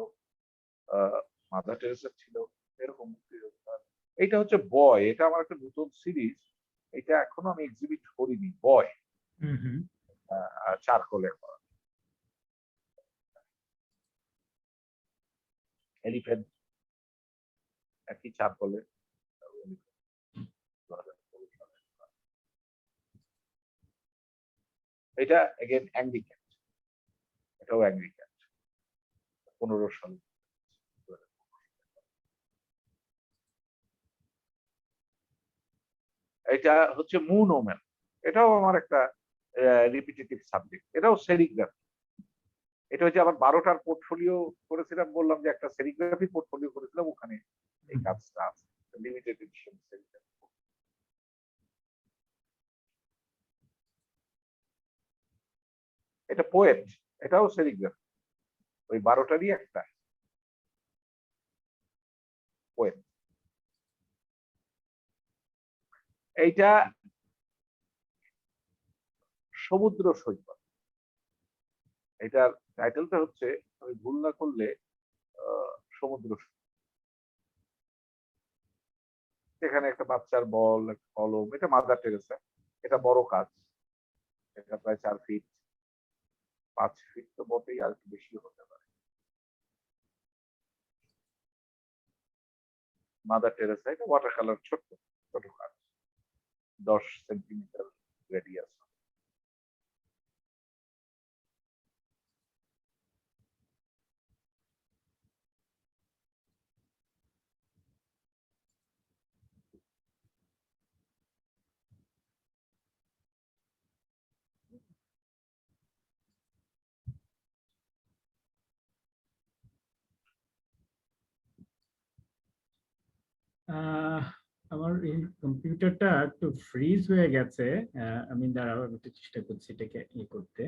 মাদার টেরেসা ছিল, এরকম মুক্তিযোদ্ধার। এইটা হচ্ছে বয়, এটা আমার একটা নতুন সিরিজ, এটা এখনো আমি এক্সিবিট করিনি। বয় চারকোলের করা। এলিফ্যান্ট একই চারকোলের। এটা এগেন অ্যাংরি ক্যাট, এটাও অ্যাংরি ক্যাট, 15 সাল। এটা হচ্ছে মুন ওমেন, এটাও আমার একটা রিপিটেটিভ সাবজেক্ট, এটাও সেরিগ্রাফি। এটা হচ্ছে আবার 12টার পোর্টফোলিও করেছিলাম, বললাম যে একটা সেরিগ্রাফি পোর্টফোলিও করেছিলাম, ওখানে এই কাজটা আছে, লিমিটেড এডিশন সেরিগ্রাফি। এটা পোয়েট, এটাও সেরিগ্রাফি, ওই 12টারই একটা পোয়েট। এইটা সমুদ্র সৈকত, এটার টাইটেলটা হচ্ছে, আমি ভুল না করলে সমুদ্র সৈকত। এখানে একটা বাচ্চার বল, একটা কলম, এটা মাদার টেরেসা। এটা বড় কাজ, এটা প্রায় 4 ফিট, 5 ফিট তো বটেই, আর একটু বেশি হতে পারে। মাদার টেরেসা, এটা ওয়াটার কালার, ছোট ছোট কাজ, 10 সেন্টিমিটার রেডিয়াস। আমার এই কম্পিউটারটা একটু ফ্রিজ হয়ে গেছে। আমি দাঁড়াও, একটু চেষ্টা করছি এটাকে ইয়ে করতে।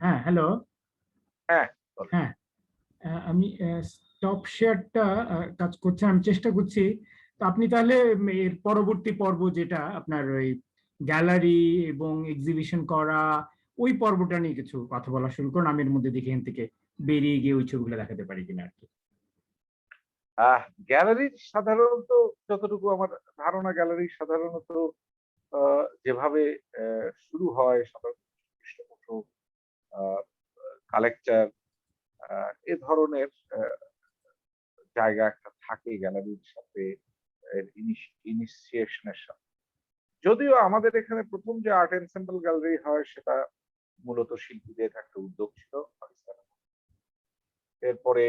হ্যাঁ, হ্যালো। হ্যাঁ, হ্যাঁ, আমি স্টপ শেয়ারটা কাজ করছে, আমি চেষ্টা করছি। তো আপনি তাহলে এর পরবর্তী পর্ব, যেটা আপনার ওই গ্যালারি এবং এক্সিবিশন করা, ওই পর্বটা নিয়ে কিছু কথা বলা শুরু করুন। আমি এর মধ্যে দেখে এখান থেকে বেরিয়ে গিয়ে ওই ছবিগুলো দেখাতে পারি কিনা আর কি। গ্যালারির সাধারণত যতটুকু আমার ধারণা, গ্যালারি সাধারণত যেভাবে শুরু হয় সাধারণত পৃষ্ঠপোষক, কালেক্টর, এ ধরনের জায়গা একটা থাকে গ্যালারির সাথে, ইনিশিয়েশনের সাথে। যদিও আমাদের এখানে প্রথম যে আর্ট এনসেম্বল গ্যালারি হয় সেটা মূলত শিল্পীদের একটা উদ্যোগ ছিল পাকিস্তানে। এরপরে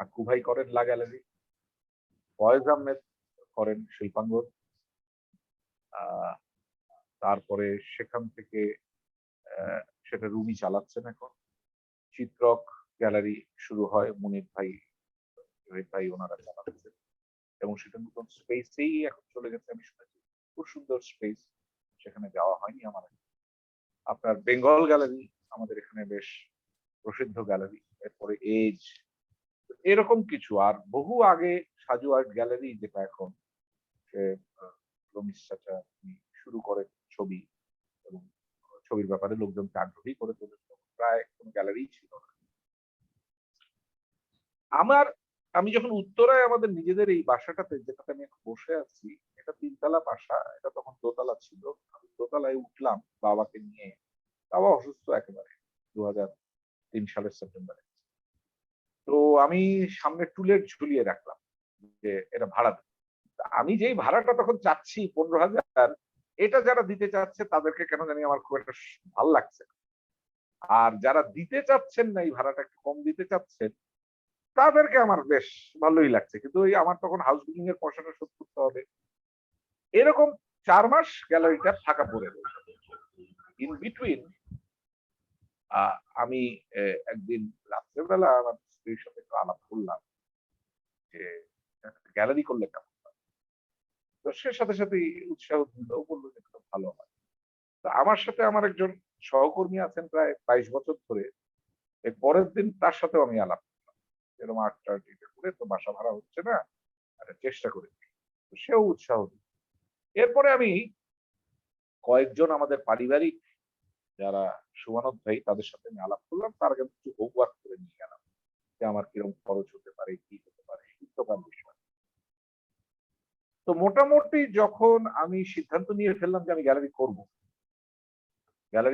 আক্কু ভাই করেন লা গ্যালারি, ফয়েজ আহমেদ করেন শিল্পাঙ্গন। আহ, তারপরে সেখান থেকে সেটা রুমি চালাচ্ছেন এখন। চিত্রক গ্যালারি শুরু হয় মুনির ভাই, জহির ভাই ওনারা চালাচ্ছেন, এবং সেটা নতুন স্পেসেই এখন চলে গেছে আমি শুনেছি। খুব সুন্দর স্পেস, সেখানে যাওয়া হয়নি আমার। আপনার বেঙ্গল গ্যালারি আমাদের এখানে বেশ প্রসিদ্ধ গ্যালারি। এরপরে এজ, এরকম কিছু। আর বহু আগে সাজু আর্ট গ্যালারি, যেটা এখন সে রমিজ চাচা শুরু করে ছবি, এবং ছবির ব্যাপারে লোকজনকে আগ্রহী করে তোলে, প্রায় কোনো গ্যালারি ছিল না। আমি যখন উত্তরায় আমাদের নিজেদের এই বাসাটাতে, যেটাতে আমি এখন বসে আছি, এটা 3 তলা বাসা, এটা তখন দোতলা ছিল। আমি দোতলায় উঠলাম বাবাকে নিয়ে। বাবা অসুস্থ একেবারে 2003 সালের সেপ্টেম্বরে। তো আমি সামনে টুলেট ঝুলিয়ে রাখলাম যে এটা ভাড়া দেব। আমি যেই ভাড়াটা তখন চাচ্ছি 15,000, এটা যারা দিতে চাচ্ছে তাদেরকে কেন জানি আমার খুব একটা ভাল লাগছে না। আর যারা দিতে চাচ্ছেন না, এই ভাড়াটা একটু কম দিতে চাচ্ছেন, তাদেরকে আমার বেশ ভালোই লাগছে। কিন্তু ওই আমার তখন হাউস বিল্ডিং এর পয়সাটা শোধ করতে হবে। এরকম 4 মাস গ্যালারিটা ফাঁকা পড়ে রয়েছে। ইন বিটুইন আমি একদিন রাত্রেবেলা আমার স্ত্রীর সাথে একটু আলাপ করলাম যে গ্যালারি করলে কেমন হয়? তো সে সাথে সাথেই উৎসাহ দিল, বলল যে খুব ভালো হয়। তো আমার সাথে আমার একজন সহকর্মী আছেন প্রায় 22 বছর ধরে। এর পরের দিন তার সাথেও আমি আলাপ করলাম। এরকম আর্ট এটা করে তো বাসা ভাড়া হচ্ছে না, একটা চেষ্টা করে দেখি। তো সেও উৎসাহ দিল। এরপরে আমি কয়েকজন আমাদের পারিবারিক যারা শুভানুধ্যায়ী, তাদের সাথে আমি আলাপ করলাম। তার আগে কিছু হোমওয়ার্ক করে নিয়ে গেলাম যে আমার কিরকম খরচ হতে পারে, কি হতে পারে, ইত্যাদি বিষয়। তো মোটামুটি যখন আমি সিদ্ধান্ত নিয়ে ফেললাম যে আমি গ্যালারি করব, গ্যালারি